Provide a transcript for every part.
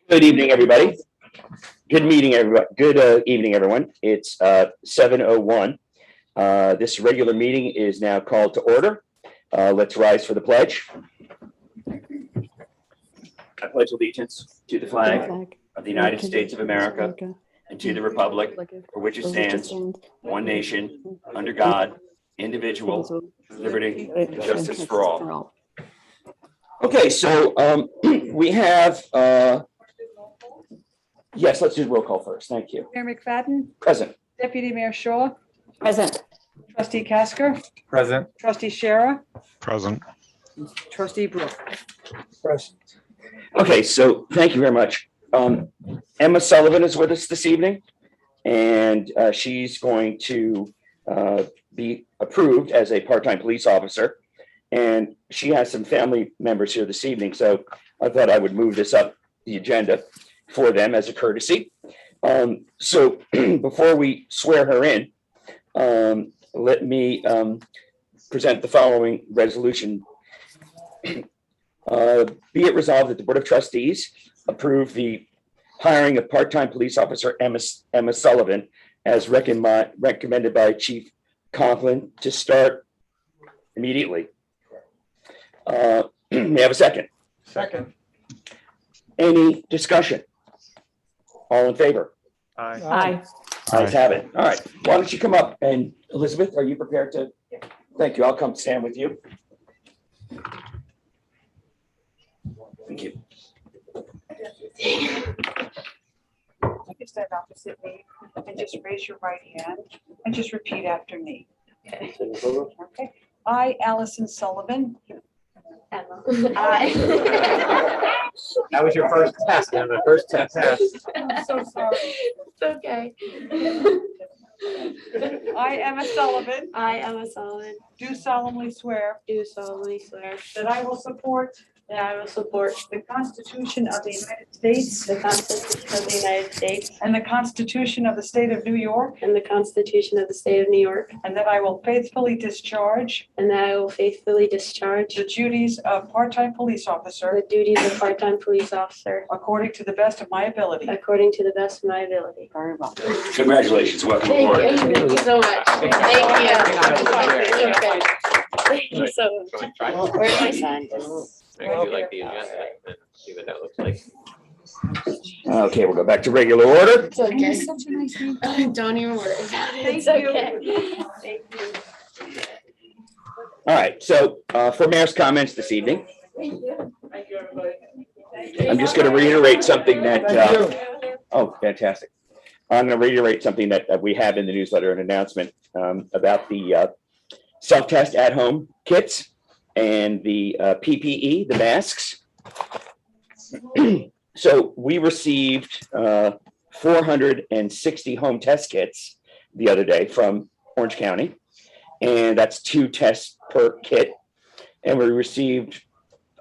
Good evening, everybody. Good meeting, everybody. Good evening, everyone. It's 7:01. This regular meeting is now called to order. Let's rise for the pledge. I pledge allegiance to the flag of the United States of America and to the republic for which it stands, one nation, under God, indivisible, liberty, and justice for all. Okay, so we have, yes, let's do the roll call first. Thank you. Mayor McFadden, Present. Deputy Mayor Shaw, Present. Trustee Casker, Present. Trustee Shara, Present. Trustee Brooke. Present. Okay, so thank you very much. Emma Sullivan is with us this evening, and she's going to be approved as a part-time police officer. And she has some family members here this evening, so I thought I would move this up the agenda for them as a courtesy. So before we swear her in, let me present the following resolution. Be it resolved that the Board of Trustees approve the hiring of part-time police officer Emma Sullivan as recommended by Chief Conklin to start immediately. May I have a second? Second. Any discussion? All in favor? Aye. Aye. Ayes have it. All right. Why don't you come up, and Elizabeth, are you prepared to? Thank you. I'll come stand with you. Thank you. You can stand opposite me and just raise your right hand and just repeat after me. Okay. I, Allison Sullivan. Emma. That was your first test, Emma. First test. I'm so sorry. It's okay. I, Emma Sullivan, I, Emma Sullivan, do solemnly swear do solemnly swear that I will support that I will support the Constitution of the United States the Constitution of the United States and the Constitution of the State of New York, and the Constitution of the State of New York, and that I will faithfully discharge and that I will faithfully discharge the duties of part-time police officer the duties of part-time police officer according to the best of my ability. according to the best of my ability. Very well. Congratulations. Welcome Thank aboard. you. Thank you so much. Thank you. Okay. Thank you so much. Where's my sign? I can do like the agenda and see what that looks like. Okay, we'll go back to regular order. It's okay. Such a nice name. Don't even worry about it. It's Thank you. okay. Thank you. All right, so for mayor's comments this evening, Thank you. I'm just going to reiterate something that, oh, fantastic. I'm going to reiterate something that we have in the newsletter, an announcement about the self-test at-home kits and the PPE, the masks. So we received 460 home test kits the other day from Orange County, and that's 2 tests per kit. And we received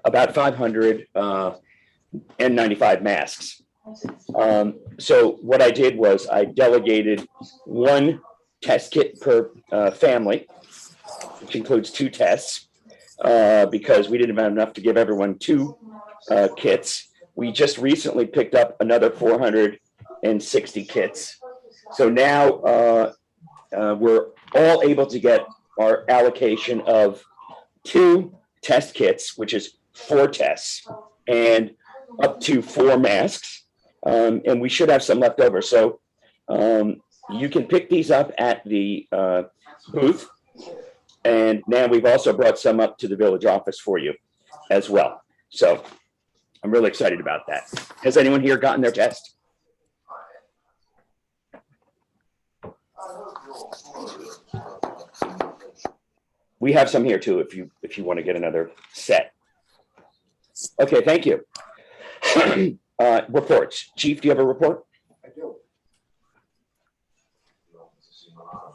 about 500 N95 masks. So what I did was I delegated 1 test kit per family, which includes 2 tests, because we didn't have enough to give everyone 2 kits. We just recently picked up another 460 kits. So now we're all able to get our allocation of 2 test kits, which is 4 tests, and up to 4 masks. And we should have some left over. So you can pick these up at the booth. And now we've also brought some up to the village office for you as well. So I'm really excited about that. Has anyone here gotten their test? We have some here too, if you want to get another set. Okay, thank you. Reports. Chief, do you have a report? I do.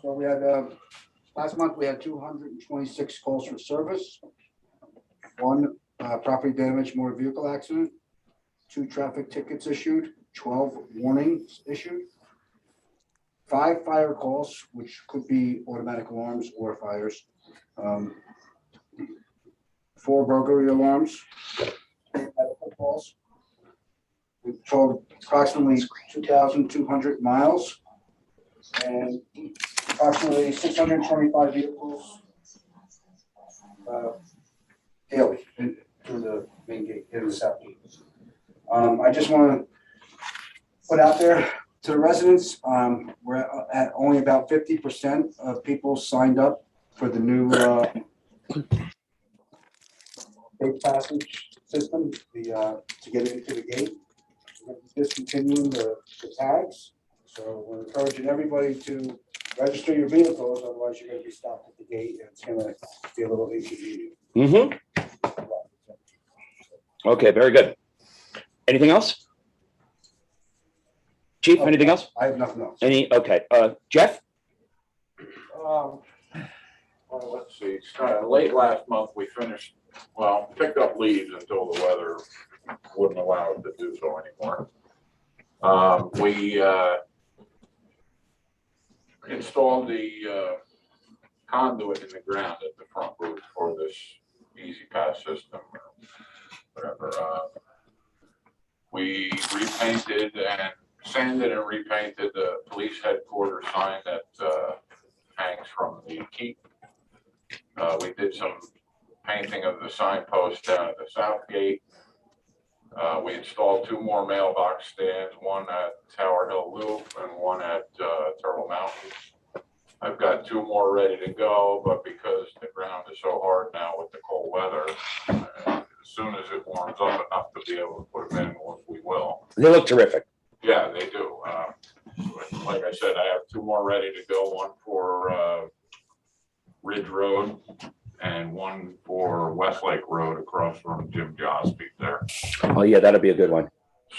So we had, last month, we had 226 calls for service. 1 property damage motor vehicle accident, 2 traffic tickets issued, 12 warnings issued, 5 fire calls, which could be automatic alarms or fires, 4 burglary alarms, medical calls. We we patrolled approximately 2,200 miles and approximately 625 vehicles daily through the main gate in the south gate. I just want to put out there to the residents, we're at only about 50% of people signed up for the new gate passage system, to get into the gate. We're discontinuing the tags, so we're encouraging everybody to register your vehicles, otherwise you're going to be stopped at the gate, and it's going to be a little inconvenient. Mm-hmm. Okay, very good. Anything else? Chief, anything else? I have nothing else. Okay, Jeff? Well, let's see, late last month, we finished, picked up leaves until the weather wouldn't allow us to do so anymore. We installed the conduit in the ground at the front roof for this Easy Pass system or whatever. We repainted and sanded and repainted the police headquarters sign that hangs from the keep. We did some painting of the signpost down at the south gate. We installed 2 more mailbox stands, one at Tower Hill Loop and one at Turtle Mountain. I've got 2 more ready to go, but because the ground is so hard now with the cold weather, as soon as it warms up enough to be able to put them in, we will. They look terrific. Yeah, they do. Like I said, I have 2 more ready to go, one for Ridge Road and one for Westlake Road across from Jim Gillespie there. Oh, yeah, that'll be a good one.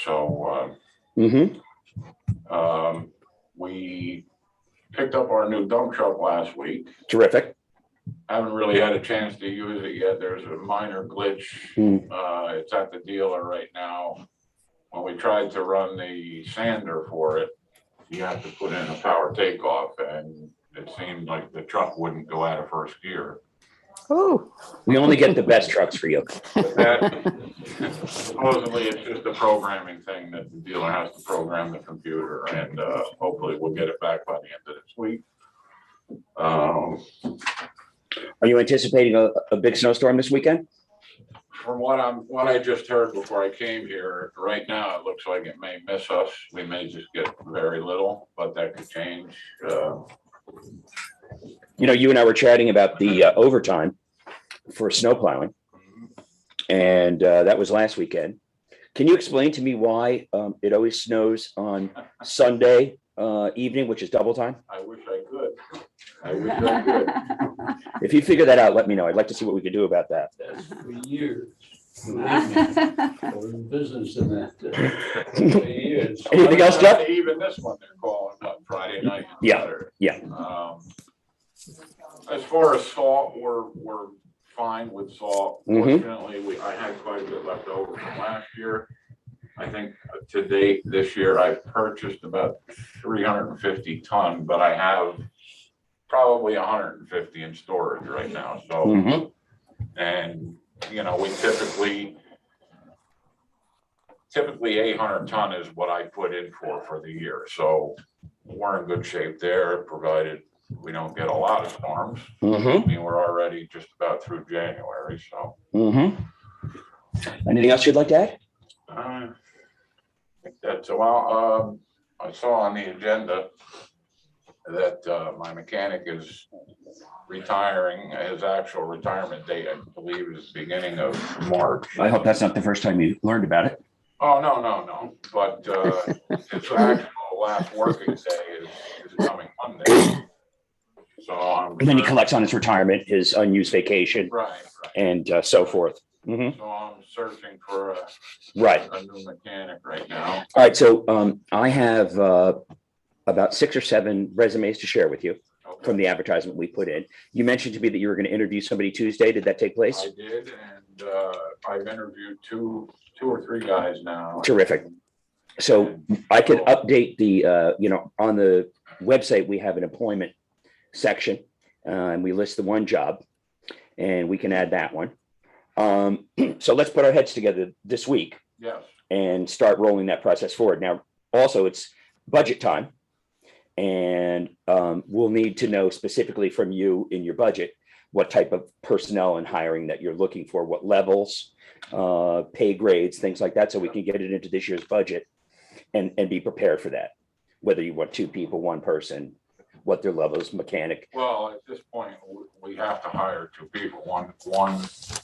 So Mm-hmm. We picked up our new dump truck last week. Terrific. Haven't really had a chance to use it yet. There's a minor glitch. It's at the dealer right now. When we tried to run the sander for it, you have to put in a power takeoff, and it seemed like the truck wouldn't go out of first gear. Oh, We only get the best trucks for you. But that, supposedly it's just a programming thing that the dealer has to program the computer, and hopefully we'll get it back by the end of this week. Are you anticipating a big snowstorm this weekend? From what I just heard before I came here, right now it looks like it may miss us. We may just get very little, but that could change. You know, you and I were chatting about the overtime for snow plowing, and that was last weekend. Can you explain to me why it always snows on Sunday evening, which is double time? I wish I could. I wish I could. If you figure that out, let me know. I'd like to see what we could do about that. For years. We're in business in that. For years. Anything else, Jeff? Even this one, they're calling on Friday night. And Yeah, Saturday. yeah. As far as salt, we're fine with salt. Mhm. Fortunately, I had quite a bit left over from last year. I think to date this year, I've purchased about 350 ton, but I have probably 150 in storage right now. So, Mhm. and you know, we typically 800 ton is what I put in for the year. So we're in good shape there, provided we don't get a lot of storms. Mhm. I mean, we're already just about through January, so. Mhm. Anything else you'd like to add? I think that's, well, I saw on the agenda that my mechanic is retiring. His actual retirement date, I believe, is the beginning of March. I hope that's not the first time you learned about it. Oh, no. But his actual last working day is coming Monday. So I'm. And then he collects on his retirement, his unused vacation, Right. and so forth. Mhm. So I'm searching for Right. a new mechanic right now. All right. So I have about 6 or 7 resumes to share with you Okay. from the advertisement we put in. You mentioned to me that you were going to interview somebody Tuesday. Did that take place? I did, and I've interviewed two or three guys now. Terrific. So I can update the, on the website, we have an employment section, and we list the one job, and we can add that one. So let's put our heads together this week Yes. and start rolling that process forward. Now, also, it's budget time. And we'll need to know specifically from you in your budget what type of personnel and hiring that you're looking for, what levels, pay grades, things like that, so we can get it into this year's budget and be prepared for that. Whether you want 2 people, 1 person, what their levels, mechanic. Well, at this point, we have to hire 2 people, one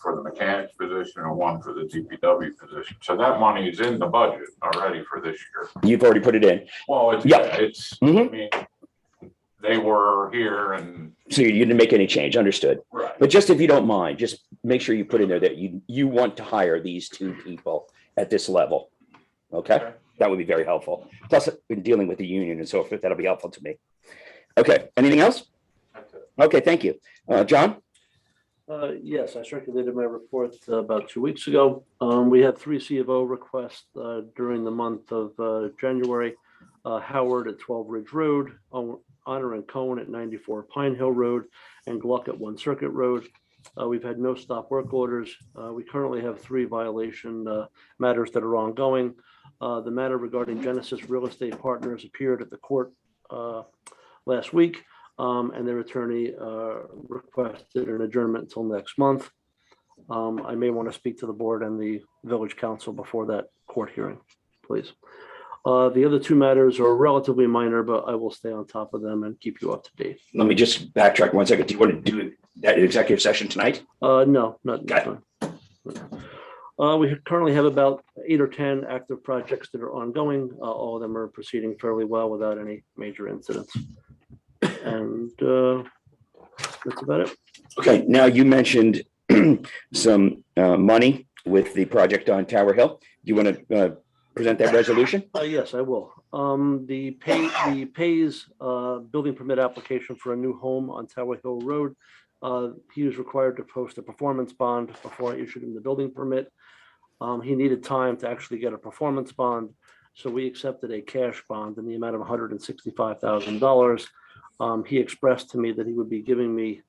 for the mechanic's position and one for the DPW position. So that money is in the budget already for this year. You've already put it in. Well, it's, Yeah. it's, I Mhm. mean, they were here and, So you didn't make any change, understood. right, But just if you don't mind, just make sure you put in there that you want to hire these 2 people at this level. Okay? Okay. That would be very helpful. Plus, in dealing with the union and so forth, that'll be helpful to me. Okay, anything else? that's it. Okay, thank you. John? Yes, I circulated my report about 2 weeks ago. We had 3 C of O requests during the month of January. Howard at 12 Ridge Road, Honor and Cohen at 94 Pine Hill Road, and Gluck at 1 Circuit Road. We've had no stop work orders. We currently have 3 violation matters that are ongoing. The matter regarding Genesis Real Estate Partners appeared at the court last week, and their attorney requested an adjournment until next month. I may want to speak to the board and the village council before that court hearing, please. The other 2 matters are relatively minor, but I will stay on top of them and keep you up to date. Let me just backtrack 1 second. Do you want to do that executive session tonight? No, not. Got We currently have about 8 or 10 active projects that are ongoing. All of them are proceeding fairly well without any major incidents. And that's about it. Okay, now you mentioned some money with the project on Tower Hill. Do you want to present that resolution? Yes, I will. The Pays building permit application for a new home on Tower Hill Road. He was required to post a performance bond before I issued him the building permit. He needed time to actually get a performance bond, so we accepted a cash bond in the amount of $165,000. He expressed to me that he would be giving me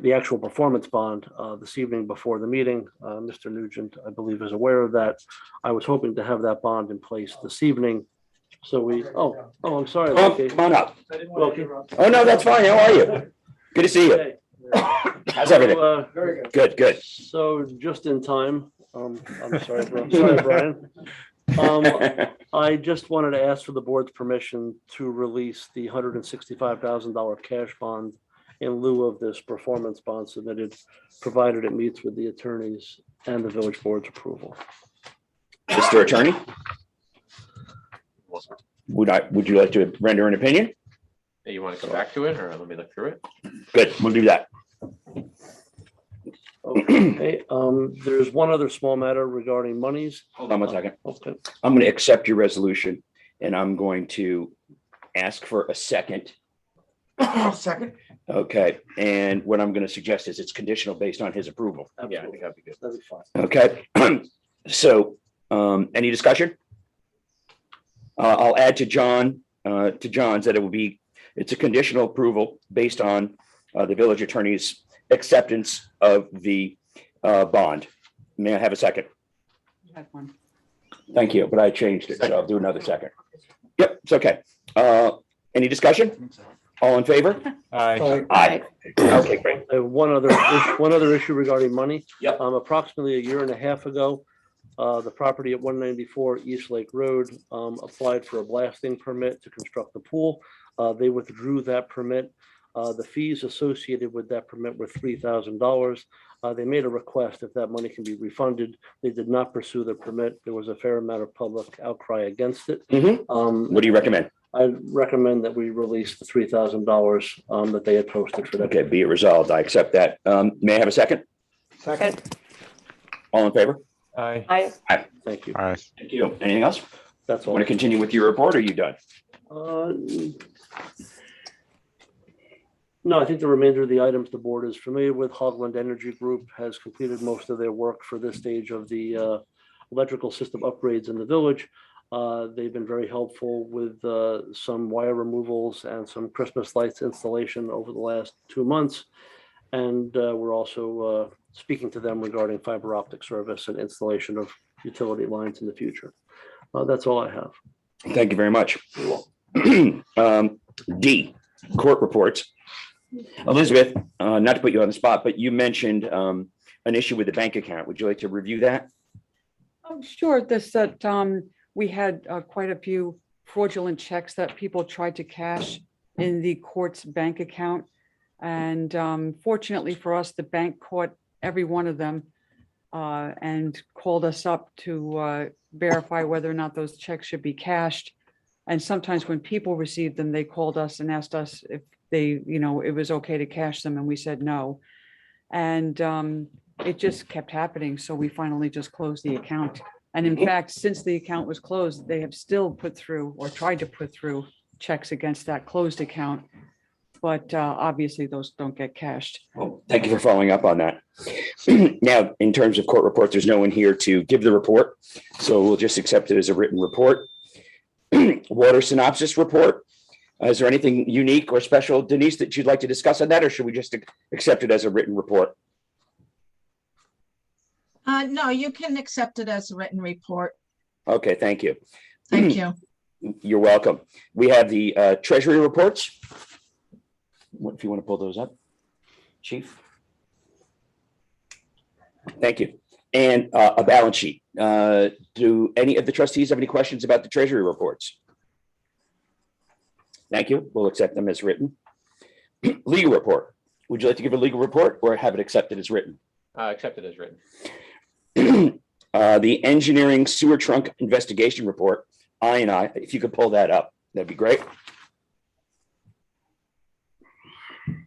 the actual performance bond this evening before the meeting. Mr. Nugent, I believe, is aware of that. I was hoping to have that bond in place this evening. So I'm sorry. Oh, Loki. come on up. Loki. Oh, no, that's fine. How are you? Good to see you. Okay. How's everything? So, Very good. Good, good. So just in time, I'm sorry, Brian. I just wanted to ask for the board's permission to release the $165,000 cash bond in lieu of this performance bond submitted, provided it meets with the attorneys and the village board's approval. Mr. Attorney? Would you like to render an opinion? Hey, you want to come back to it or let me look through it? Good, we'll do that. Okay, there's one other small matter regarding monies. Hold on 1 second. Okay, I'm going to accept your resolution and I'm going to ask for a second. Second. Okay, and what I'm going to suggest is it's conditional based on his approval. Yeah, I think that'd be good. that'd be fine. Okay, so any discussion? I'll add to John's that it's a conditional approval based on the village attorney's acceptance of the bond. May I have a second? You have one. Thank you, but I changed it, so I'll do another second. Yep, it's okay. Any discussion? All in favor? Aye. Aye. Okay, great. I have one other issue regarding money. Yep. Approximately a year and a half ago, the property at 194 East Lake Road applied for a blasting permit to construct the pool. They withdrew that permit. The fees associated with that permit were $3,000. They made a request if that money can be refunded. They did not pursue the permit. There was a fair amount of public outcry against it. What do you recommend? I recommend that we release the $3,000 that they had posted for that. Okay, be it resolved. I accept that. May I have a second? Second. All in favor? Aye. Thank you. Aye. Thank you. Anything else? That's all. Want to continue with your report or are you done? No, I think the remainder of the items the board is familiar with. Hogland Energy Group has completed most of their work for this stage of the electrical system upgrades in the village. They've been very helpful with some wire removals and some Christmas lights installation over the last 2 months. And we're also speaking to them regarding fiber optic service and installation of utility lines in the future. That's all I have. Thank you very much. D, court reports. Elizabeth, not to put you on the spot, but you mentioned an issue with the bank account. Would you like to review that? Sure, we had quite a few fraudulent checks that people tried to cash in the court's bank account. And fortunately for us, the bank caught every one of them and called us up to verify whether or not those checks should be cashed. And sometimes when people received them, they called us and asked us if it was okay to cash them, and we said no. And it just kept happening. So we finally just closed the account. And in fact, since the account was closed, they have still put through or tried to put through checks against that closed account. But obviously those don't get cashed. Well, thank you for following up on that. Now, in terms of court reports, there's no one here to give the report. So we'll just accept it as a written report. Water synopsis report. Is there anything unique or special, Denise, that you'd like to discuss on that, or should we just accept it as a written report? No, you can accept it as a written report. Okay, thank you. Thank you. You're welcome. We have the treasury reports. What if you want to pull those up, Chief? Thank you. And a balance sheet. Do any of the trustees have any questions about the treasury reports? Thank you. We'll accept them as written. Legal report. Would you like to give a legal report or have it accepted as written? Accepted as written. The engineering sewer trunk investigation report, I, if you could pull that up, that'd be great. There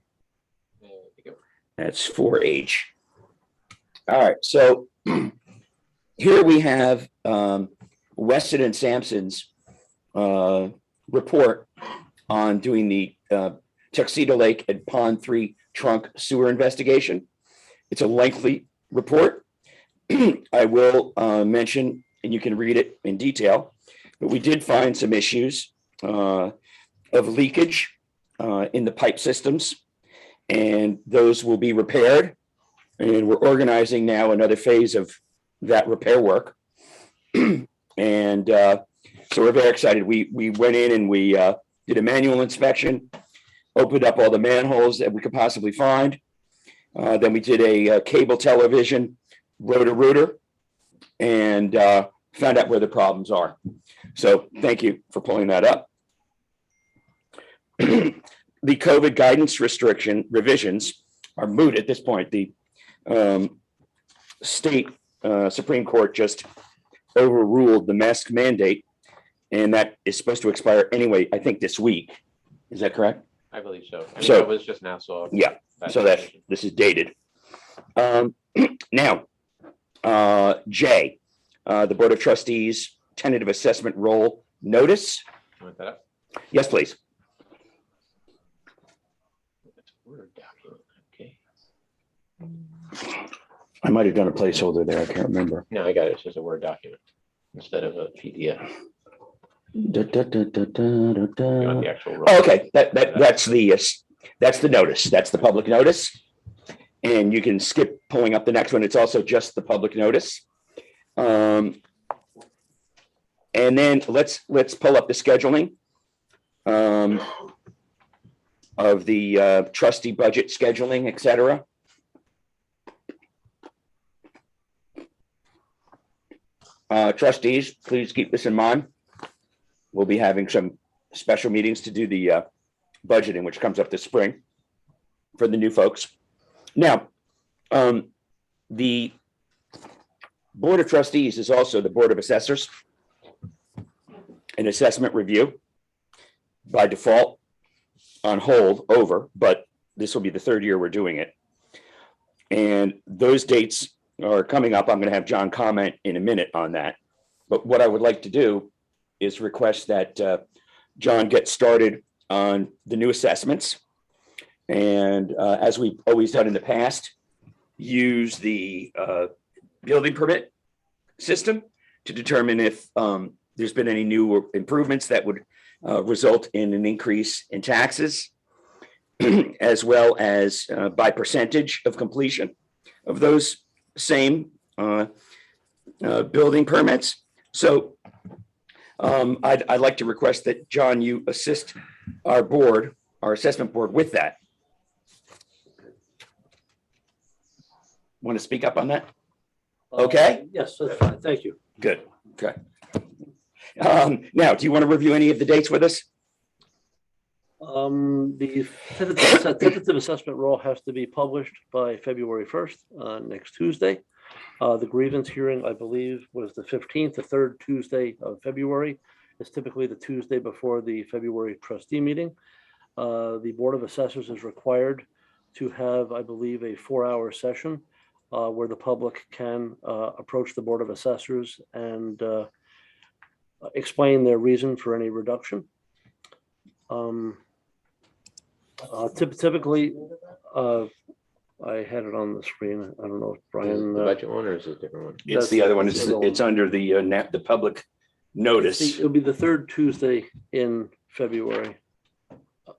we go. That's 4H. All right, so here we have Weston and Sampson's report on doing the Tuxedo Lake and Pond 3 trunk sewer investigation. It's a lengthy report. I will mention, and you can read it in detail, but we did find some issues of leakage in the pipe systems, and those will be repaired. And we're organizing now another phase of that repair work. And so we're very excited. We went in and we did a manual inspection, opened up all the manholes that we could possibly find. Then we did a cable television rotor and found out where the problems are. So thank you for pulling that up. The COVID guidance restriction revisions are moot at this point. The state Supreme Court just overruled the mask mandate, and that is supposed to expire anyway, I think this week. Is that correct? I believe so. I mean, So- that was just Nassau. Yeah, so that this is dated. Now, J, the Board of Trustees tentative assessment role notice. Want that up? Yes, please. It's a Word document. Okay. I might have done a placeholder there. I can't remember. No, I got it. It's just a Word document instead of a PDF. Da, da, da, da, da, da, da. You want the actual role? Oh, okay, that's the notice. That's the public notice. And you can skip pulling up the next one. It's also just the public notice. And then let's pull up the scheduling of the trustee budget scheduling, et cetera. Trustees, please keep this in mind. We'll be having some special meetings to do the budgeting, which comes up this spring for the new folks. Now, the Board of Trustees is also the Board of Assessors, an assessment review by default on hold over, but this will be the third year we're doing it. And those dates are coming up. I'm going to have John comment in a minute on that. But what I would like to do is request that John get started on the new assessments. And as we've always done in the past, use the building permit system to determine if there's been any new improvements that would result in an increase in taxes, as well as by percentage of completion of those same building permits. So I'd like to request that, John, you assist our board, our assessment board with that. Want to speak up on that? Okay. Yes, that's fine. Thank you. Good, okay. Now, do you want to review any of the dates with us? The tentative assessment roll has to be published by February 1st, next Tuesday. The grievance hearing, I believe, was the 15th, the third Tuesday of February. It's typically the Tuesday before the February trustee meeting. The Board of Assessors is required to have, I believe, a 4-hour session where the public can approach the Board of Assessors and explain their reason for any reduction. Typically, I had it on the screen. I don't know if Brian. The budget one or is it a different one? It's the other one. It's under the public notice. It'll be the third Tuesday in February.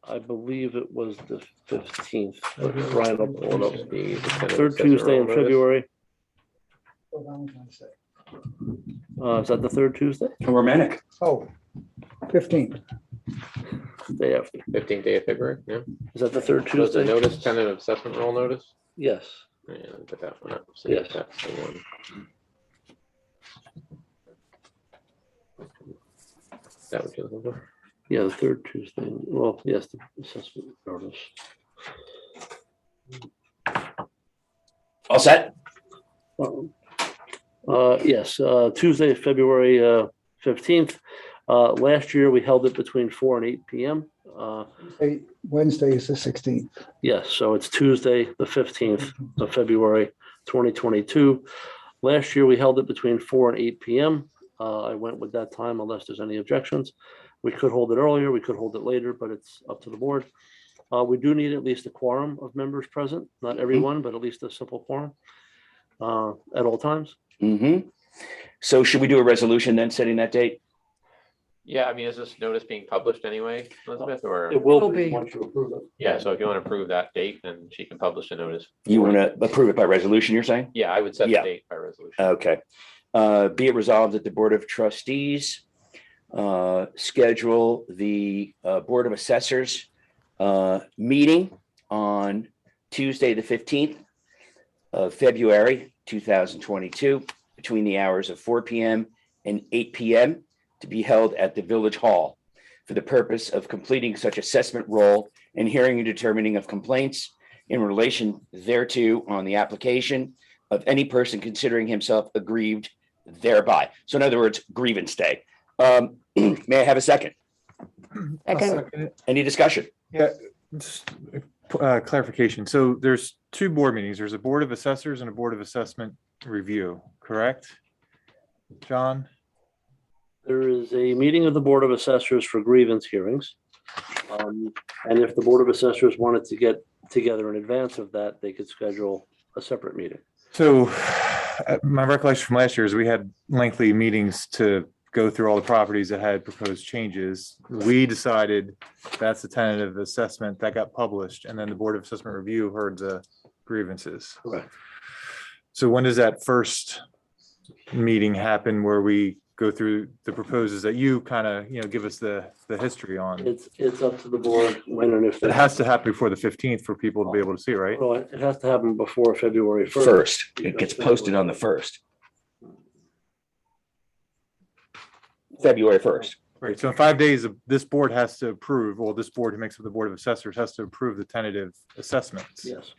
I believe it was the 15th. but Brian will pull it up. The Third Tuesday in February. Is that the third Tuesday? Romantic. Oh, 15. Day after. 15th day of February, yeah. Is that the third So it's a Tuesday? notice, tentative assessment roll notice? Yes. Yeah, let me put that one up. See Yes. if that's the one. Is that what you're looking for? Yeah, the third Tuesday. Well, yes, the assessment notice. All set? Yes, Tuesday, February 15th. Last year, we held it between 4 and 8 p.m. Wednesday is the 16th. Yes, so it's Tuesday, the 15th of February, 2022. Last year, we held it between 4 and 8 p.m. I went with that time unless there's any objections. We could hold it earlier, we could hold it later, but it's up to the board. We do need at least a quorum of members present, not everyone, but at least a simple quorum at all times. Mm-hmm. So should we do a resolution then setting that date? Yeah, I mean, is this notice being published anyway, Elizabeth, or? It will Will be be. once you approve it. Yeah, so if you want to approve that date, then she can publish a notice. You want to approve it by resolution, you're saying? Yeah, I would set the Yeah. date by resolution. Okay. Be it resolved that the Board of Trustees schedule the Board of Assessors meeting on Tuesday, the 15th of February, 2022, between the hours of 4 p.m. and 8 p.m. to be held at the Village Hall for the purpose of completing such assessment roll and hearing and determining of complaints in relation thereto on the application of any person considering himself aggrieved thereby. So in other words, grievance day. May I have a second? Any discussion? Yeah, just clarification. So there's two board meetings. There's a Board of Assessors and a Board of Assessment Review, correct? John? There is a meeting of the Board of Assessors for grievance hearings. And if the Board of Assessors wanted to get together in advance of that, they could schedule a separate meeting. So my recollection from last year is we had lengthy meetings to go through all the properties that had proposed changes. We decided that's the tentative assessment that got published, and then the Board of Assessment Review heard the grievances. Correct. So when does that first meeting happen where we go through the proposals that you kind of, give us the history on? It's up to the board when and if. It has to happen before the 15th for people to be able to see, right? Well, it has to happen before February 1st. First, it gets posted on the 1st. February 1st. Right, so in 5 days, this board has to approve, well, this board who makes up the Board of Assessors has to approve the tentative assessments. Yes.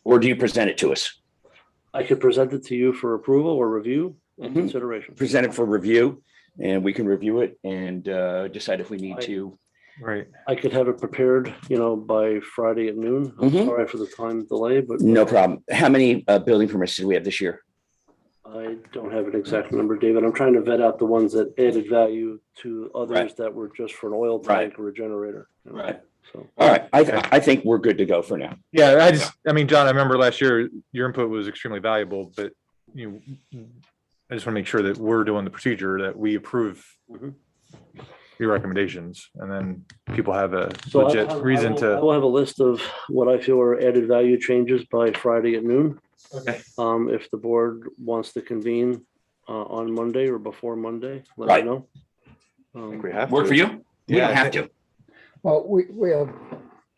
Or do you present it to us? I could present it to you for approval or review and Mhm. consideration. Present it for review, and we can review it and decide if we need to. Right. I could have it prepared, by Friday at noon. I'm Mhm. sorry for the time delay, but. No problem. How many building permits did we have this year? I don't have an exact number, David. I'm trying to vet out the ones that added value to others Right. that were just for an oil Right. tank or a generator. Right. So, All right, I think we're good to go for now. Yeah, John, I remember last year, your input was extremely valuable, but I just want to make sure that we're doing the procedure, that we approve Mhm. your recommendations, and then people have a So legit reason I to. will have a list of what I feel are added value changes by Friday at noon. Okay. If the board wants to convene on Monday or before Monday, let Right. me know. I think we have Work to. for you? We Yeah, don't I have think- to. Well, we have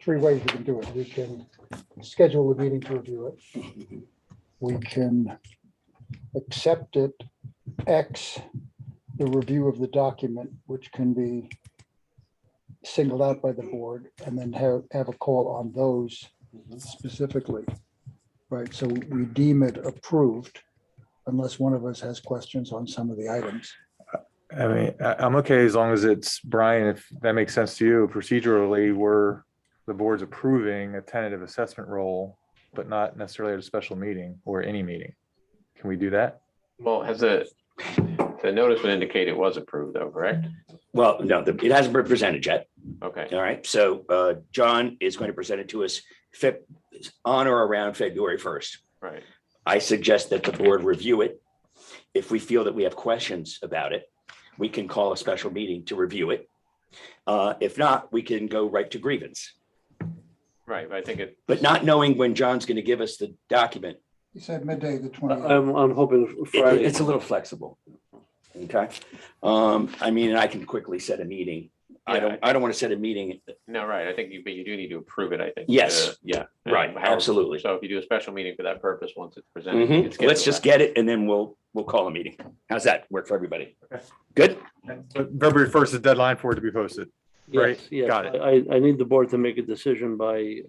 three ways we can do it. We can schedule a meeting to review it. We can accept it, X the review of the document, which can be singled out by the board, and then have a call on those specifically. Right, so we deem it approved unless one of us has questions on some of the items. I mean, I'm okay as long as it's, Brian, if that makes sense to you, procedurally, the board's approving a tentative assessment role, but not necessarily at a special meeting or any meeting. Can we do that? Well, has the notice would indicate it was approved though, correct? Well, no, it hasn't been presented yet. Okay, All right, so John is going to present it to us on or around February 1st. right. I suggest that the board review it. If we feel that we have questions about it, we can call a special meeting to review it. If not, we can go right to grievance. Right, but I think it, But not knowing when John's going to give us the document, He said midday, the 28th. I'm hoping Friday. it's a little flexible. Okay, I mean, and I can quickly set a meeting. I don't want to set a meeting. no, right, I think but you do need to approve it, I think. Yes. Yeah. Right, And however- absolutely. So if you do a special meeting for that purpose, once it's presented. Mhm. it's Let's scheduled. just get it and then we'll call a meeting. How's that work for everybody? Good? But February 1st is deadline for it to be posted. Right, Yes, yes. got it. I need the board to make a decision by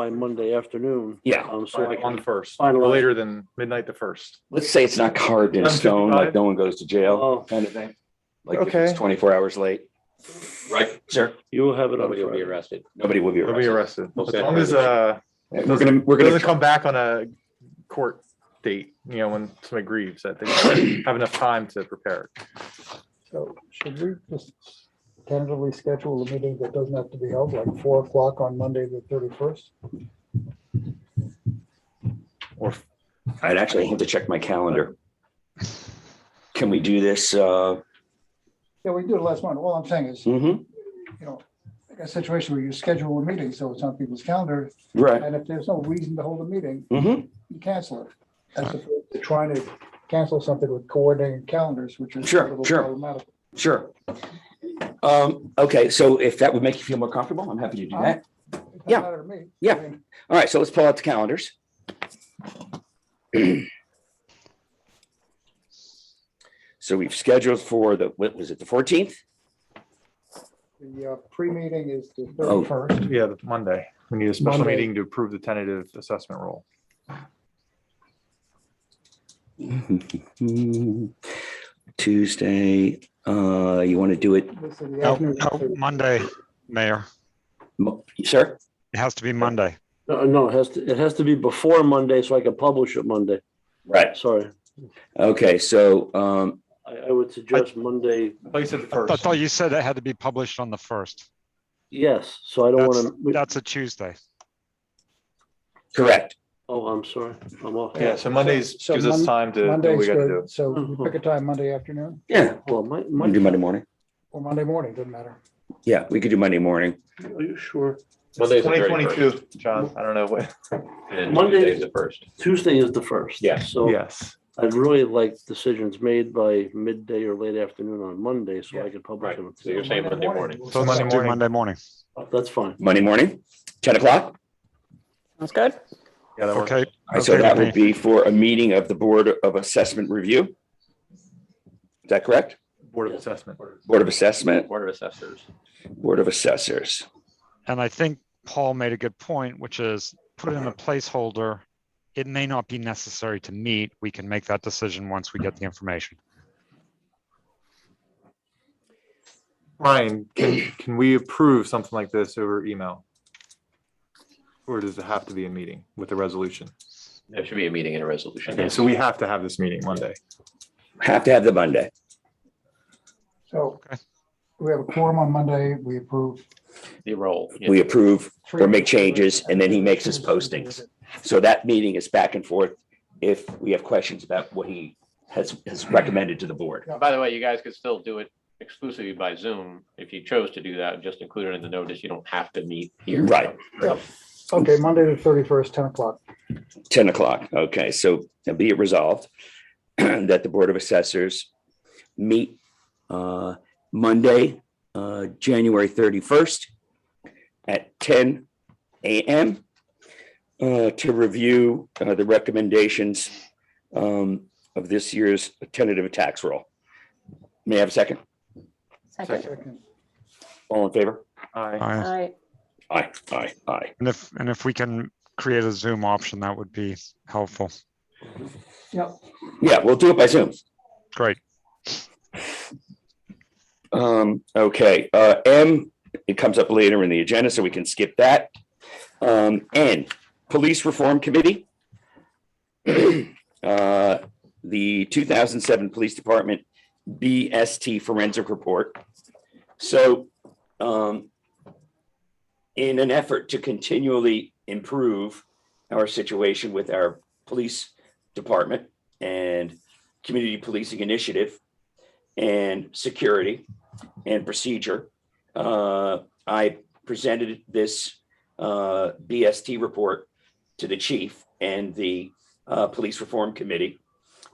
Monday afternoon. Yeah. So I On the can, 1st, no finalize. later than midnight the 1st. Let's say it's not carved in stone, like 7:55? no one goes to jail Oh. kind of thing. Like if it's Okay. 24 hours late. Right, sir? you will have it on Nobody will be Friday. arrested. Nobody will be They'll be arrested. arrested. We'll As set long as, We're doesn't gonna, come back on a court date, when somebody grieves, that they have enough time to prepare. So should we just tentatively schedule a meeting that doesn't have to be held, like 4 o'clock on Monday, the 31st? Or I'd actually have to check my calendar. Can we do this? Yeah, we did it last month. All I'm saying is, Mhm. like a situation where you schedule a meeting, so it's on people's calendar, Right. and if there's no reason to hold a meeting, Mhm. you cancel it. As opposed to trying to cancel something with coordinating calendars, which is a Sure, little sure. problematic. Sure. Okay, so if that would make you feel more comfortable, I'm happy to do that. It doesn't Yeah. matter to me. Yeah. I mean, All right, so let's pull out the calendars. So we've scheduled for what was it, the 14th? The pre-meeting is the Oh. 31st. yeah, Monday. We need a special Monday. meeting to approve the tentative assessment role. Tuesday, you want to do it, This is the afternoon. Monday, Mayor. sir? It has to be Monday. No, it has to be before Monday so I can publish it Monday. Right, Sorry. okay, so, I would suggest Monday, Place it I first. thought you said it had to be published on the 1st. yes, so I don't That's, want to, that's a Tuesday. correct. oh, I'm sorry, I'm off. Yeah, so Mondays So gives us time to do what Monday's we gotta do. good. So we pick a time Monday afternoon Yeah, Well, want to do Monday morning? or Monday morning, doesn't matter. Yeah, we could do Monday morning. Are you sure? Monday's the 2022, John, I don't know what, And Monday- Tuesday's the first. Tuesday is the first. Yeah. So yes. I'd really like decisions made by midday or late afternoon on Monday so I can publish Right, them. so you're saying Monday morning. So Let's Monday do morning. Monday morning. That's fine. Monday morning, 10 o'clock? Sounds good. Yeah, that works. Okay. All right, so Okay that with would me. be for a meeting of the Board of Assessment Review. Is that correct? Board of Assessment. Board of Assessment, Board of Assessors. Board of Assessors. And I think Paul made a good point, which is put in a placeholder. It may not be necessary to meet. We can make that decision once we get the information. Ryan, can we approve something like this over email? Or does it have to be a meeting with a resolution? There should be a meeting and a resolution. Okay, so we have to have this meeting Monday. Have to have the Monday. So Okay. we have a quorum on Monday, we approve. The roll. yeah. We approve or make changes, and then he makes his postings. So that meeting is back and forth if we have questions about what he has recommended to the board. By the way, you guys could still do it exclusively by Zoom. If you chose to do that, just include it in the notice. You don't have to meet here. Right. Okay, Monday the 31st, 10 o'clock. 10 o'clock. Okay, so be it resolved that the Board of Assessors meet Monday, January 31st at 10 a.m. To review the recommendations of this year's tentative tax roll. May I have a second? Second. Second. All in favor? Aye. Aye. Aye. Aye. And if we can create a Zoom option, that would be helpful. Yep. Yeah, we'll do it by Zoom. Great. Okay, M, it comes up later in the agenda, so we can skip that. N, Police Reform Committee. The 2007 Police Department BST Forensic Report. So, in an effort to continually improve our situation with our police department and community policing initiative and security and procedure, I presented this BST report to the chief and the Police Reform Committee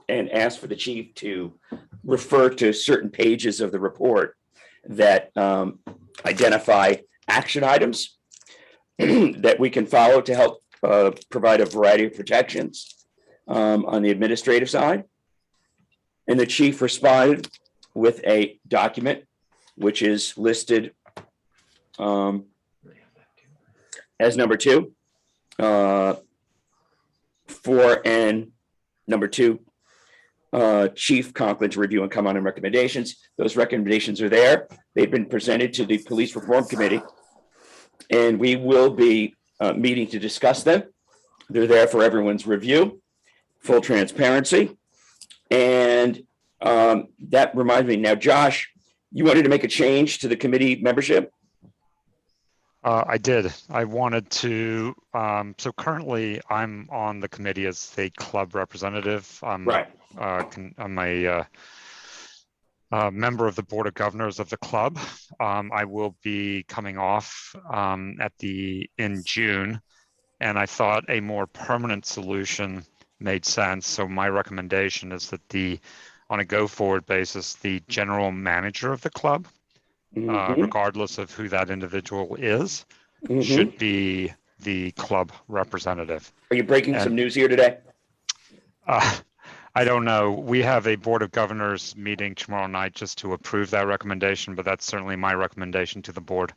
and asked for the chief to refer to certain pages of the report that identify action items that we can follow to help provide a variety of protections on the administrative side. And the chief responded with a document which is listed as number 2, 4 and number 2, Chief Conklin to review and come on and recommendations. Those recommendations are there. They've been presented to the Police Reform Committee, and we will be meeting to discuss them. They're there for everyone's review, full transparency. And that reminds me, now, Josh, you wanted to make a change to the committee membership? I did. I wanted to, so currently I'm on the committee as the club representative. Right. I'm a member of the Board of Governors of the club. I will be coming off in June, and I thought a more permanent solution made sense. So my recommendation is that on a go-forward basis, the general manager of the club, regardless of who that individual is, should be the club representative. Are you breaking some news here today? I don't know. We have a Board of Governors meeting tomorrow night just to approve that recommendation, but that's certainly my recommendation to the board.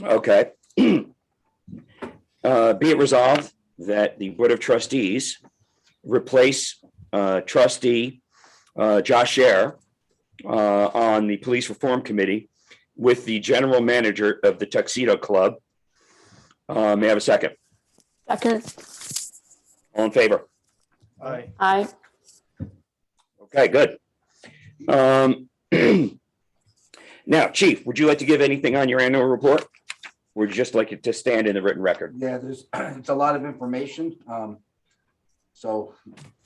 Okay. Be it resolved that the Board of Trustees replace trustee Josh Scher on the Police Reform Committee with the general manager of the Tuxedo Club. May I have a second? Second. All in favor? Aye. Aye. Okay, good. Now, Chief, would you like to give anything on your annual report? Or would you just like it to stand in the written record? Yeah, it's a lot of information. So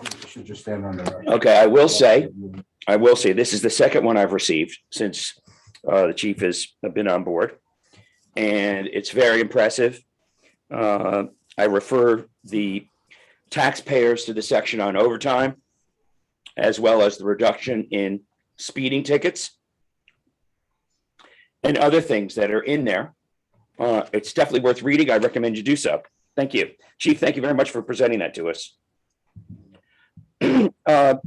it should just stand on there. Okay, I will say, this is the second one I've received since the chief has been on board. And it's very impressive. I refer the taxpayers to the section on overtime, as well as the reduction in speeding tickets and other things that are in there. It's definitely worth reading. I recommend you do so. Thank you. Chief, thank you very much for presenting that to us.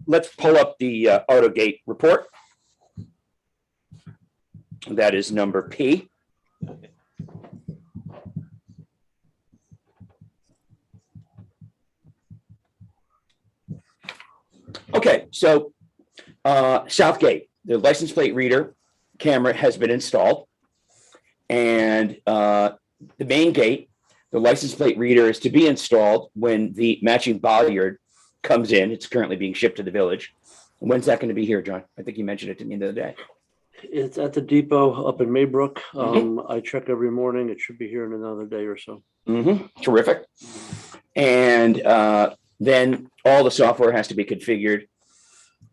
Let's pull up the AutoGate report. That is number P. Okay, so Southgate, the license plate reader camera has been installed. And the main gate, the license plate reader is to be installed when the matching bollard comes in. It's currently being shipped to the village. When's that going to be here, John? I think you mentioned it to me the other day. It's at the depot up in Maybrook. I check every morning. It should be here in another day or so. Terrific. And then all the software has to be configured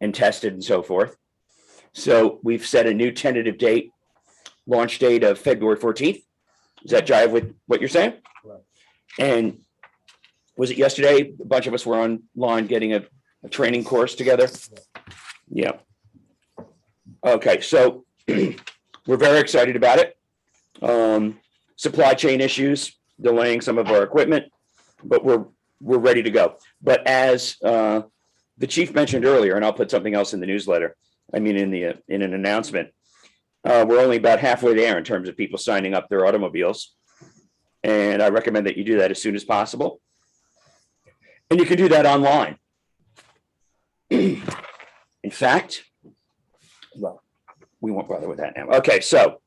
and tested and so forth. So we've set a new tentative date, launch date of February 14th. Does that jive with what you're saying? Correct. And was it yesterday? A bunch of us were online getting a training course together? Yeah. Okay, so we're very excited about it. Supply chain issues delaying some of our equipment, but we're ready to go. But as the chief mentioned earlier, and I'll put something else in the newsletter, I mean, in an announcement, we're only about halfway there in terms of people signing up their automobiles. And I recommend that you do that as soon as possible. And you can do that online. In fact, well, we won't bother with that now. Okay, so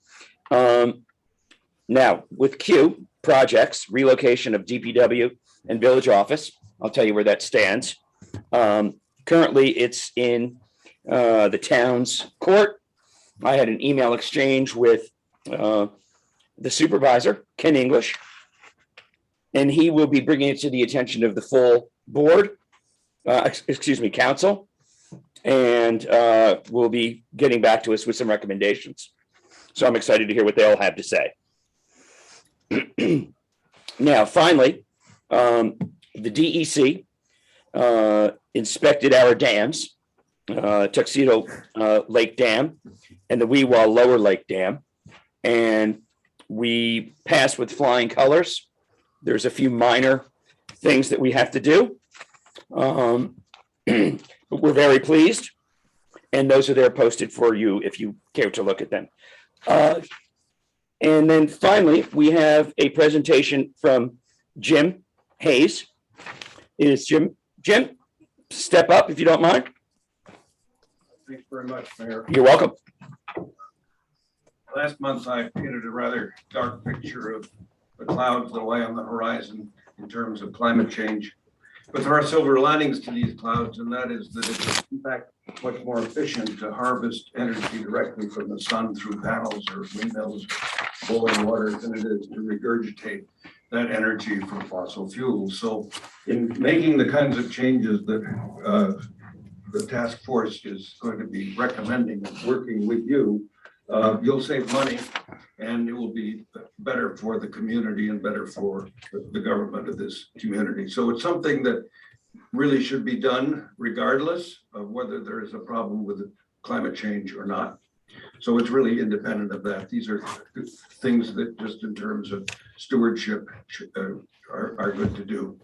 now with Q projects, relocation of DPW and village office, I'll tell you where that stands. Currently, it's in the town's court. I had an email exchange with the supervisor, Ken English, and he will be bringing it to the attention of the full board, council, and will be getting back to us with some recommendations. So I'm excited to hear what they all have to say. Now, finally, the DEC inspected our dams, Tuxedo Lake Dam and the Weewah Lower Lake Dam, and we passed with flying colors. There's a few minor things that we have to do. But we're very pleased. And those are there posted for you if you care to look at them. And then finally, we have a presentation from Jim Hayes. Is Jim, step up if you don't mind. Thanks very much, Mayor. You're welcome. Last month, I painted a rather dark picture of the clouds that lie on the horizon in terms of climate change. But there are silver linings to these clouds, and that is that it's in fact much more efficient to harvest energy directly from the sun through panels or windmills, boiling water, than it is to regurgitate that energy from fossil fuels. So in making the kinds of changes that the task force is going to be recommending and working with you, you'll save money, and it will be better for the community and better for the government of this community. So it's something that really should be done regardless of whether there is a problem with climate change or not. So it's really independent of that. These are things that just in terms of stewardship are good to do.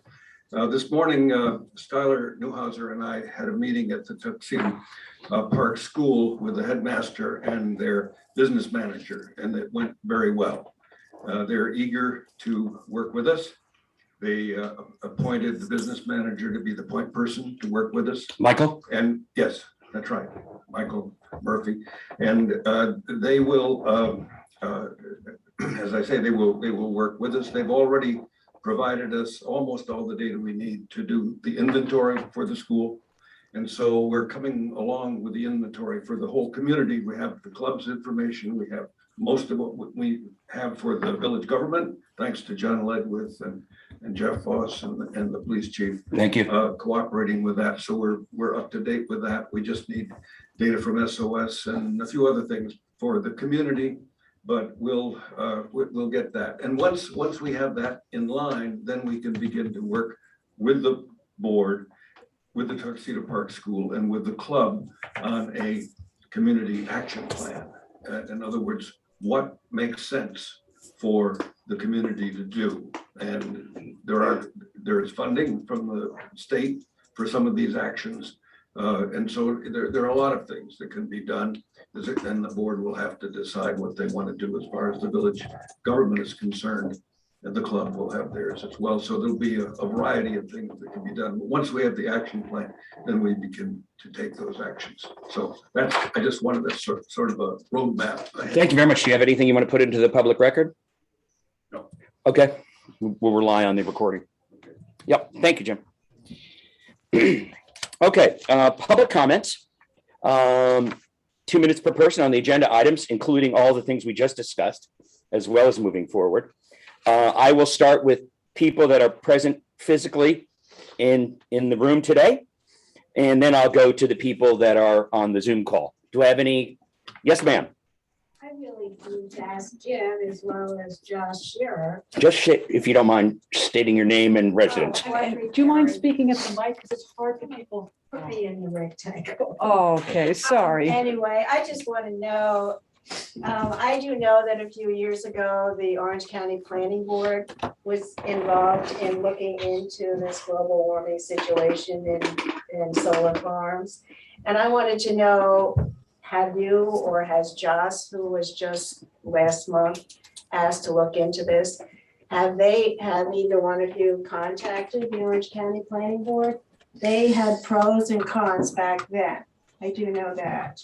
This morning, Styler Newhouser and I had a meeting at the Tuxedo Park School with the headmaster and their business manager, and it went very well. They're eager to work with us. They appointed the business manager to be the point person to work with us. Michael? And yes, that's right, Michael Murphy. And they will, as I say, they will work with us. They've already provided us almost all the data we need to do the inventory for the school. And so we're coming along with the inventory for the whole community. We have the club's information. We have most of what we have for the village government, thanks to John Ledwith and Jeff Voss and the police chief. Thank you. Cooperating with that. So we're up to date with that. We just need data from SOS and a few other things for the community, but we'll get that. And once we have that in line, then we can begin to work with the board, with the Tuxedo Park School, and with the club on a community action plan. In other words, what makes sense for the community to do? And there is funding from the state for some of these actions. And so there are a lot of things that can be done. And the board will have to decide what they want to do as far as the village government is concerned. And the club will have theirs as well. So there'll be a variety of things that can be done. But once we have the action plan, then we begin to take those actions. So I just wanted a sort of a roadmap. Thank you very much. Do you have anything you want to put into the public record? No. Okay, we'll rely on the recording. Yep, thank you, Jim. Okay, public comments. 2 minutes per person on the agenda items, including all the things we just discussed, as well as moving forward. I will start with people that are present physically in the room today, and then I'll go to the people that are on the Zoom call. Do I have any? Yes, ma'am. I really need to ask Jim as well as Josh Shearer. Just if you don't mind stating your name and residence. And do you mind speaking at the mic? Because it's hard for people. Put me in the rectangle. Oh, okay, sorry. Anyway, I just want to know, I do know that a few years ago, the Orange County Planning Board was involved in looking into this global warming situation in solar farms. And I wanted to know, have you or has Joss, who was just last month asked to look into this, have either one of you contacted the Orange County Planning Board? They had pros and cons back then. I do know that.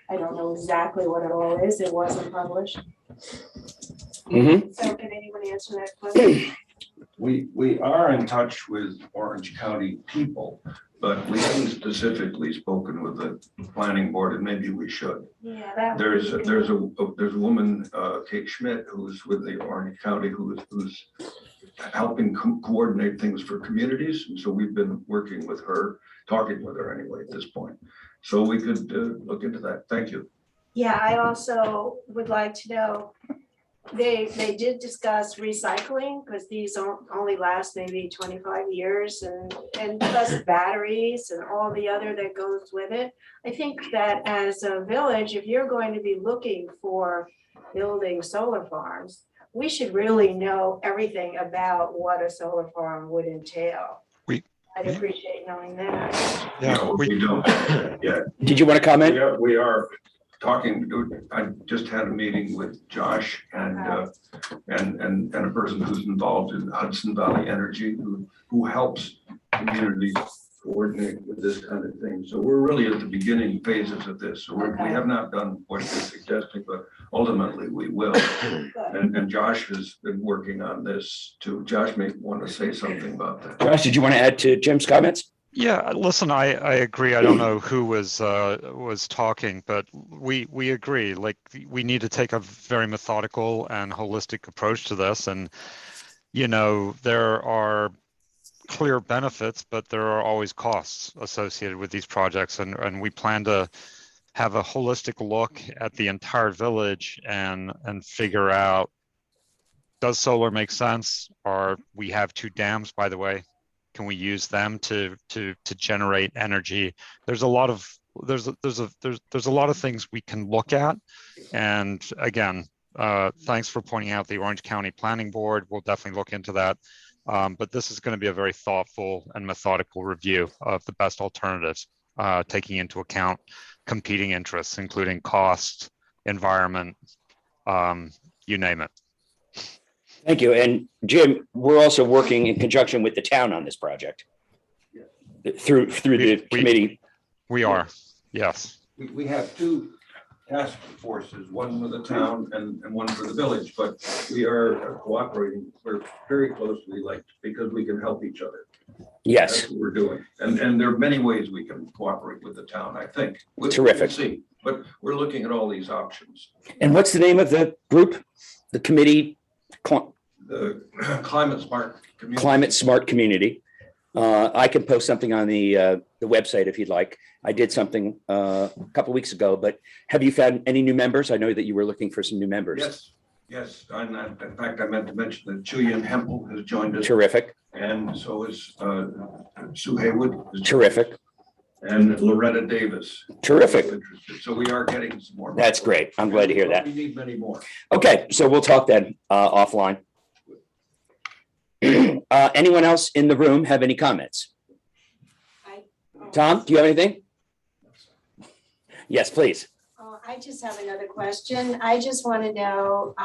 I don't know exactly what it all is. It wasn't published. Mhm. So can anyone answer that question? We are in touch with Orange County people, but we haven't specifically spoken with the planning board, and maybe we should. Yeah, that. There's a woman, Kate Schmidt, who's with the Orange County, who's helping coordinate things for communities. And so we've been working with her, talking with her anyway at this point. So we could look into that. Thank you. Yeah, I also would like to know, they did discuss recycling, because these only last maybe 25 years and plus batteries and all the other that goes with it. I think that as a village, if you're going to be looking for building solar farms, we should really know everything about what a solar farm would entail. I'd appreciate knowing that. No, we don't. Yeah. Did you want to comment? We are talking, I just had a meeting with Josh and a person who's involved in Hudson Valley Energy, who helps communities coordinate with this kind of thing. So we're really at the beginning phases of this. So we have not done what you're suggesting, but ultimately we will. And Josh has been working on this too. Josh may want to say something about that. Josh, did you want to add to Jim's comments? Yeah, listen, I agree. I don't know who was talking, but we agree. Like, we need to take a very methodical and holistic approach to this. And, you know, there are clear benefits, but there are always costs associated with these projects. And we plan to have a holistic look at the entire village and figure out, does solar make sense? Or we have 2 dams, by the way. Can we use them to generate energy? There's a lot of things we can look at. And again, thanks for pointing out the Orange County Planning Board. We'll definitely look into that. But this is going to be a very thoughtful and methodical review of the best alternatives, taking into account competing interests, including cost, environment, you name it. Thank you. And Jim, we're also working in conjunction with the town on this project. Through the committee. We are, yes. We have 2 task forces, one with the town and one for the village, but we are cooperating. We're very closely linked because we can help each other. Yes. That's what we're doing. And there are many ways we can cooperate with the town, I think. Terrific. We'll see, but we're looking at all these options. And what's the name of the group? The committee? The Climate Smart Community. Climate Smart Community. I can post something on the website if you'd like. I did something a couple weeks ago, but have you found any new members? I know that you were looking for some new members. Yes. And in fact, I meant to mention that Julian Hempel has joined us. Terrific. And so is Sue Haywood. Terrific. And Loretta Davis. Terrific. So we are getting some more. That's great. I'm glad to hear that. We need many more. Okay, so we'll talk then offline. Anyone else in the room have any comments? Tom, do you have anything? Yes, please. I just have another question. I just want to know,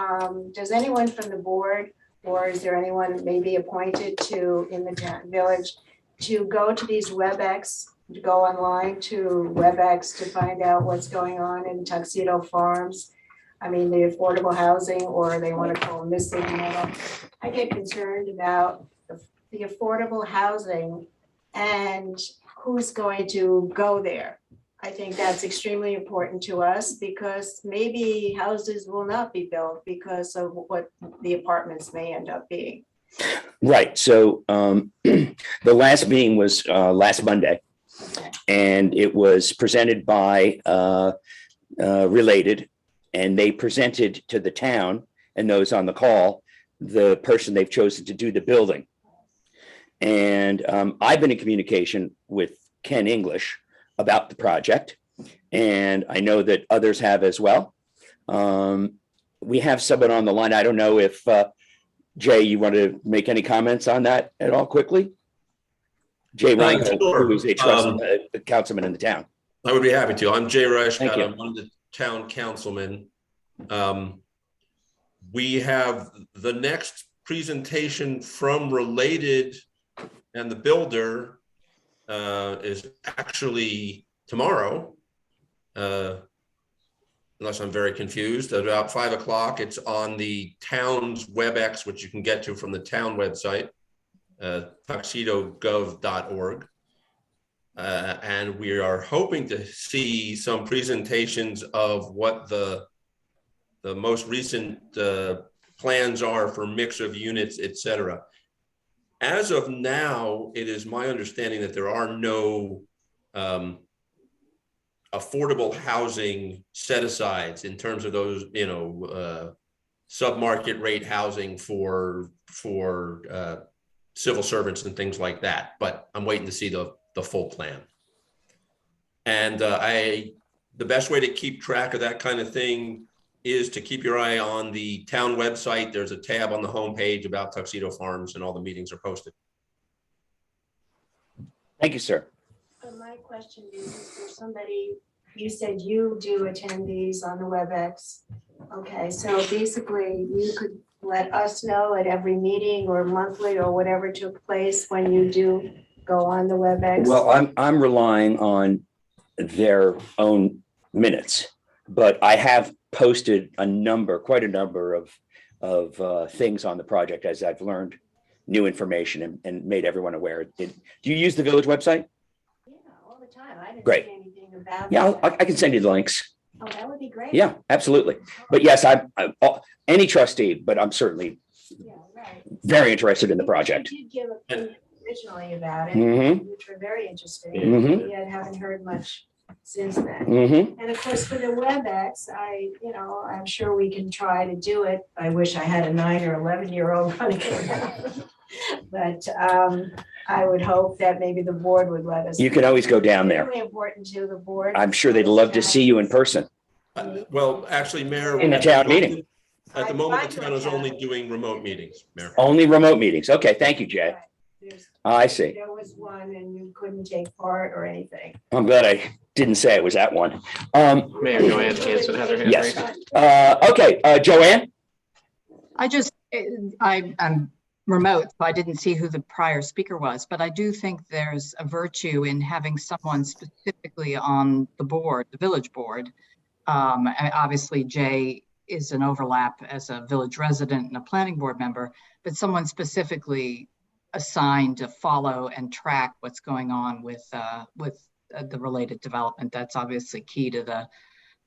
does anyone from the board, or is there anyone maybe appointed to in the village to go to these WebEx, to go online to WebEx to find out what's going on in Tuxedo Farms? I mean, the affordable housing, or they want to call them missing middle. I get concerned about the affordable housing and who's going to go there. I think that's extremely important to us because maybe houses will not be built because of what the apartments may end up being. Right. So the last meeting was last Monday, and it was presented by Related. and they presented to the town and those on the call, the person they've chosen to do the building. And I've been in communication with Ken English about the project, and I know that others have as well. We have someone on the line. I don't know if Jay, you want to make any comments on that at all quickly? Jay Reinhold, Sure. who is a councilman in the town. I would be happy to. I'm Jay Thank Reichgott. you. I'm one of the town councilmen. We have the next presentation from Related and the builder is actually tomorrow. Unless I'm very confused, at about 5 o'clock. It's on the town's WebEx, which you can get to from the town website, tuxedogov.org. And we are hoping to see some presentations of what the most recent plans are for mix of units, et cetera. As of now, it is my understanding that there are no affordable housing set-asides in terms of those, sub-market rate housing for civil servants and things like that. But I'm waiting to see the full plan. And the best way to keep track of that kind of thing is to keep your eye on the town website. There's a tab on the homepage about Tuxedo Farms, and all the meetings are posted. Thank you, sir. My question is there somebody, you said you do attend these on the WebEx. Okay, so basically you could let us know at every meeting or monthly or whatever took place when you do go on the WebEx? Well, I'm relying on their own minutes, but I have posted quite a number of things on the project as I've learned new information and made everyone aware. Do you use the village website? Yeah, all the time. I didn't Great. see anything about Yeah, that. I can send you the links. Oh, that would be great. Yeah, absolutely. But yes, I'm any trustee, but I'm certainly Yeah, right. very interested in the project. You did give opinion originally about it, Mhm. which were very interesting. Mhm. Yet haven't heard much since then. Mhm. And of course, for the WebEx, I'm sure we can try to do it. I wish I had a 9 or 11-year-old running around. But I would hope that maybe the board would let us. You can always go down there. It's really important to the board. I'm sure they'd love to see you in person. Well, actually, Mayor. In the town meeting. At the moment, the town is only doing remote meetings, Mayor. Only remote meetings. Okay, thank you, Jay. I see. There was one and you couldn't take part or anything. I'm glad I didn't say it was that one. Mayor Joanne Hanson has her hand Yes. raised. Okay, Joanne? I'm remote, so I didn't see who the prior speaker was, but I do think there's a virtue in having someone specifically on the board, the village board. Obviously, Jay is an overlap as a village resident and a planning board member, but someone specifically assigned to follow and track what's going on with the related development. That's obviously key to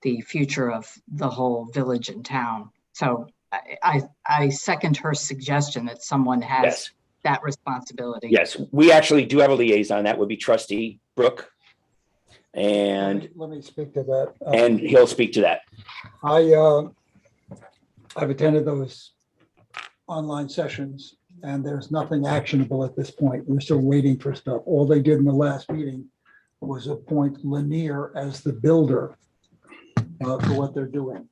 the future of the whole village and town. So I second her suggestion that someone has Yes. that responsibility. Yes, we actually do have a liaison. That would be trustee Brooke. And Let me speak to that. and he'll speak to that. I've attended those online sessions and there's nothing actionable at this point. We're still waiting for stuff. All they did in the last meeting was appoint Lanier as the builder for what they're doing.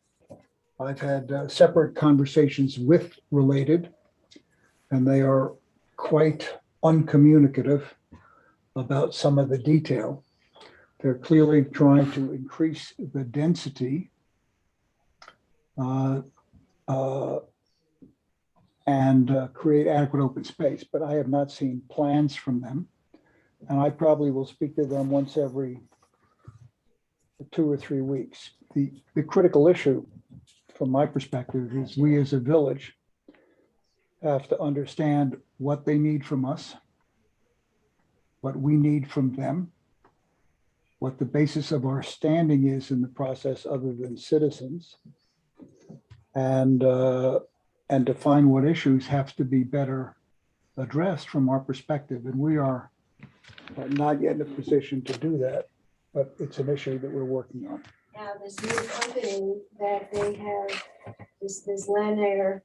I've had separate conversations with Related, and they are quite uncommunicative about some of the detail. They're clearly trying to increase the density and create adequate open space, but I have not seen plans from them. And I probably will speak to them once every 2 or 3 weeks. The critical issue from my perspective is we as a village have to understand what they need from us, what we need from them, what the basis of our standing is in the process other than citizens, and define what issues have to be better addressed from our perspective. And we are not yet in a position to do that, but it's an issue that we're working on. Now, this new company that they have, this Lanier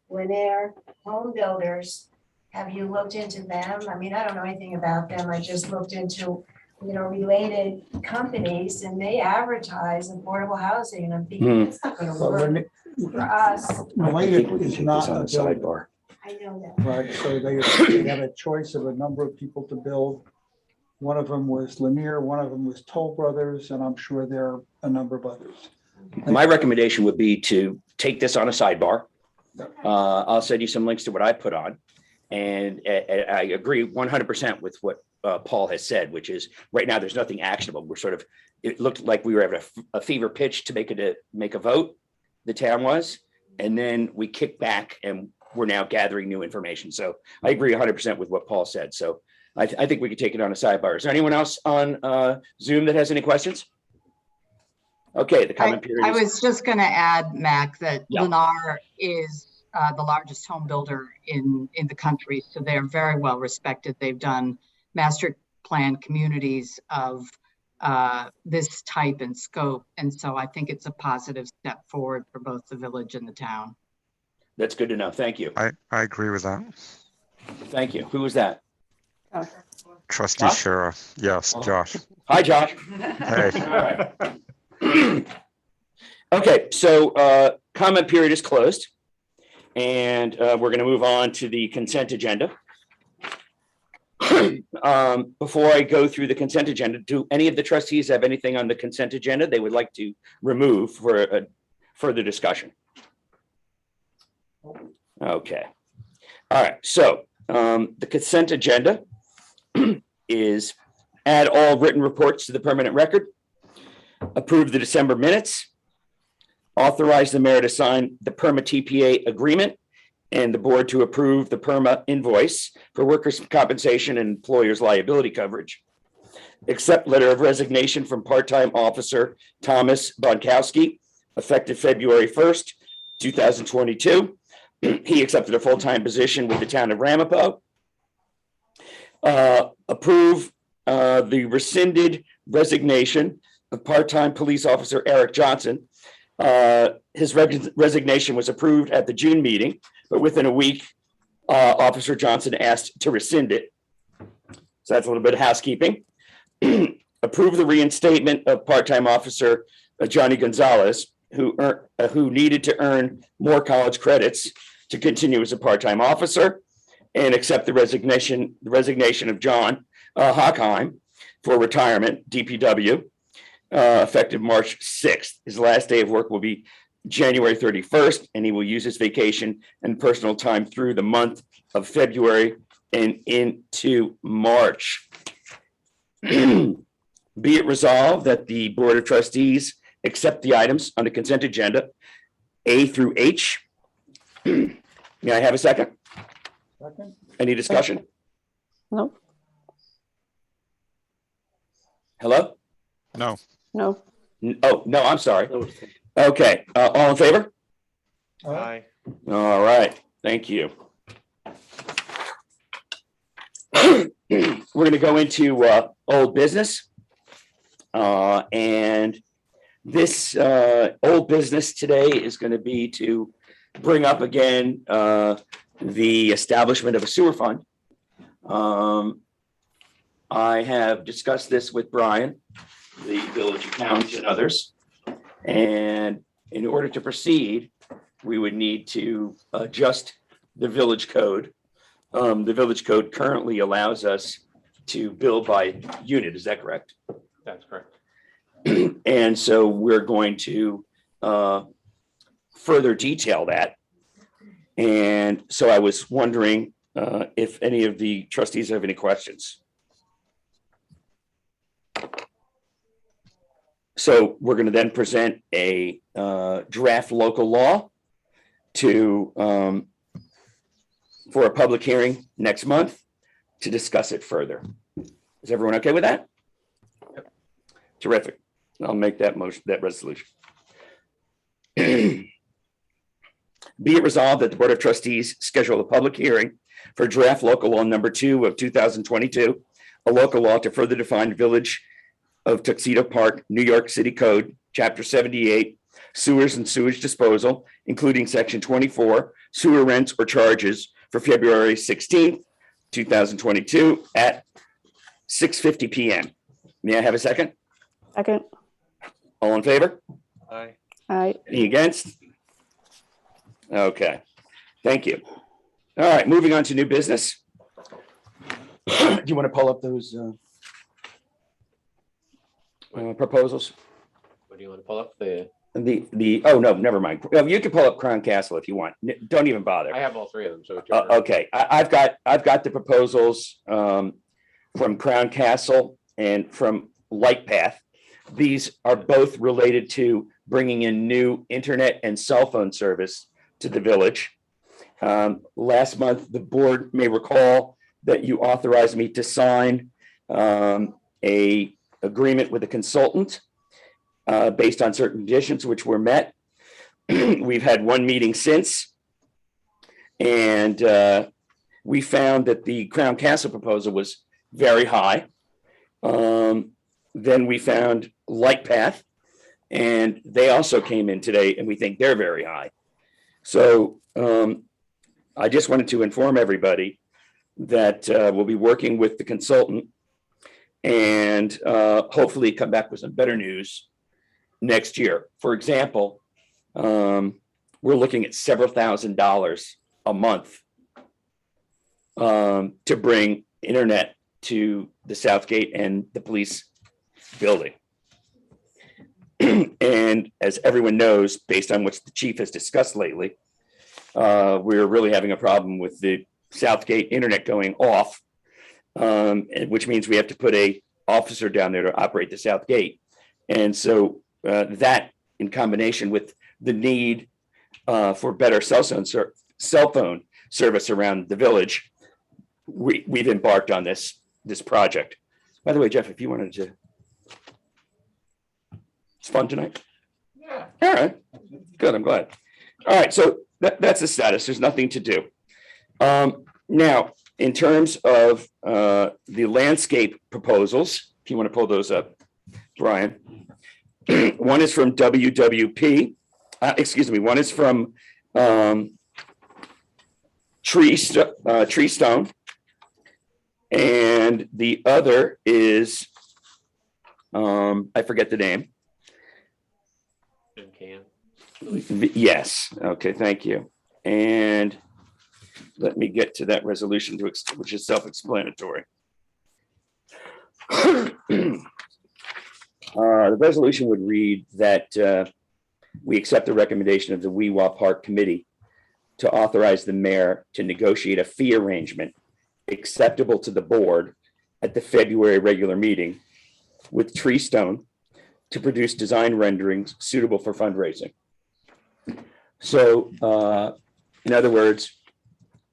Home Builders, have you looked into them? I mean, I don't know anything about them. I just looked into, related companies, and they advertise affordable housing, and I'm thinking, it's not gonna work for us. Related we can is take not this on a a builder, sidebar. I know that. right? So they have a choice of a number of people to build. One of them was Lanier, one of them was Toll Brothers, and I'm sure there are a number of others. My recommendation would be to take this on a sidebar. I'll send you some links to what I put on. And I agree 100% with what Paul has said, which is right now there's nothing actionable. We're sort of, it looked like we were at a fever pitch to make a vote, the town was, and then we kicked back and we're now gathering new information. So I agree 100% with what Paul said. So I think we could take it on a sidebar. Is there anyone else on Zoom that has any questions? Okay, the comment period. I was just going to add, Mac, that Yeah. Lennar is the largest home builder in the country. So they're very well respected. They've done master plan communities of this type and scope. And so I think it's a positive step forward for both the village and the town. That's good to know. Thank you. I agree with that. Thank you. Who was that? Trustee Josh? Shara. Yes, Josh. Hi, Josh. Hey. Okay, so comment period is closed. And we're going to move on to the consent agenda. Before I go through the consent agenda, do any of the trustees have anything on the consent agenda they would like to remove for a further discussion? Okay. All right, so the consent agenda is add all written reports to the permanent record, approve the December minutes, authorize the mayor to sign the PERMA TPA agreement and the board to approve the PERMA invoice for workers' compensation and employers' liability coverage, accept letter of resignation from part-time officer Thomas Bonkowski, effective February 1st, 2022. He accepted a full-time position with the town of Ramapo. Approve the rescinded resignation of part-time police officer Eric Johnson. His resignation was approved at the June meeting, but within a week, Officer Johnson asked to rescind it. So that's a little bit of housekeeping. Approve the reinstatement of part-time officer Johnny Gonzalez, who needed to earn more college credits to continue as a part-time officer, and accept the resignation of John Hockheim for retirement, DPW, effective March 6th. His last day of work will be January 31st, and he will use his vacation and personal time through the month of February and into March. Be it resolved that the Board of Trustees accept the items on the consent agenda, A through H. May I have a second? Second? Any discussion? No, Hello? No. no. Oh, no, I'm sorry. Okay, all in favor? Aye. All right, thank you. We're going to go into old business. And this old business today is going to be to bring up again the establishment of a sewer fund. I have discussed this with Brian, the village accountant, and others. And in order to proceed, we would need to adjust the village code. The village code currently allows us to bill by unit. Is that correct? That's correct. And so we're going to further detail that. And so I was wondering if any of the trustees have any questions. So we're going to then present a draft local law to for a public hearing next month to discuss it further. Is everyone okay with that? Yep. Terrific. I'll make that motion, that resolution. Be it resolved that the Board of Trustees schedule a public hearing for draft local law number 2 of 2022, a local law to further define Village of Tuxedo Park, New York City Code, Chapter 78, sewers and sewage disposal, including Section 24, sewer rents or charges for February 16th, 2022 at 6:50 PM. May I have a second? Second. All in favor? Aye. Aye. Any against? Okay, thank you. All right, moving on to new business. Do you want to pull up those proposals? What do you want to pull up? The, Oh, no, never mind. Well, you can pull up Crown Castle if you want. Don't even bother. I have all three of them, so. it's your turn. Okay, I've got the proposals from Crown Castle and from Light Path. These are both related to bringing in new internet and cell phone service to the village. Last month, the board may recall that you authorized me to sign a agreement with a consultant based on certain conditions which were met. We've had one meeting since, and we found that the Crown Castle proposal was very high. Then we found Light Path, and they also came in today, and we think they're very high. So I just wanted to inform everybody that we'll be working with the consultant and hopefully come back with some better news next year. For example, we're looking at several $1,000s a month to bring internet to the Southgate and the police building. And as everyone knows, based on what the chief has discussed lately, we're really having a problem with the Southgate internet going off, which means we have to put a officer down there to operate the Southgate. And so that in combination with the need for better cell phone service around the village, we've embarked on this project. By the way, Jeff, if you wanted to, it's fun tonight. Yeah. All right, good, I'm glad. All right, so that's the status. There's nothing to do. Now, in terms of the landscape proposals, if you want to pull those up, Brian. One is from WWP, one is from Tree Stone. And the other is, I forget the name. Can. Yes, okay, thank you. And let me get to that resolution which is self-explanatory. The resolution would read that we accept the recommendation of the Weewa Park Committee to authorize the mayor to negotiate a fee arrangement acceptable to the board at the February regular meeting with Tree Stone to produce design renderings suitable for fundraising. So in other words,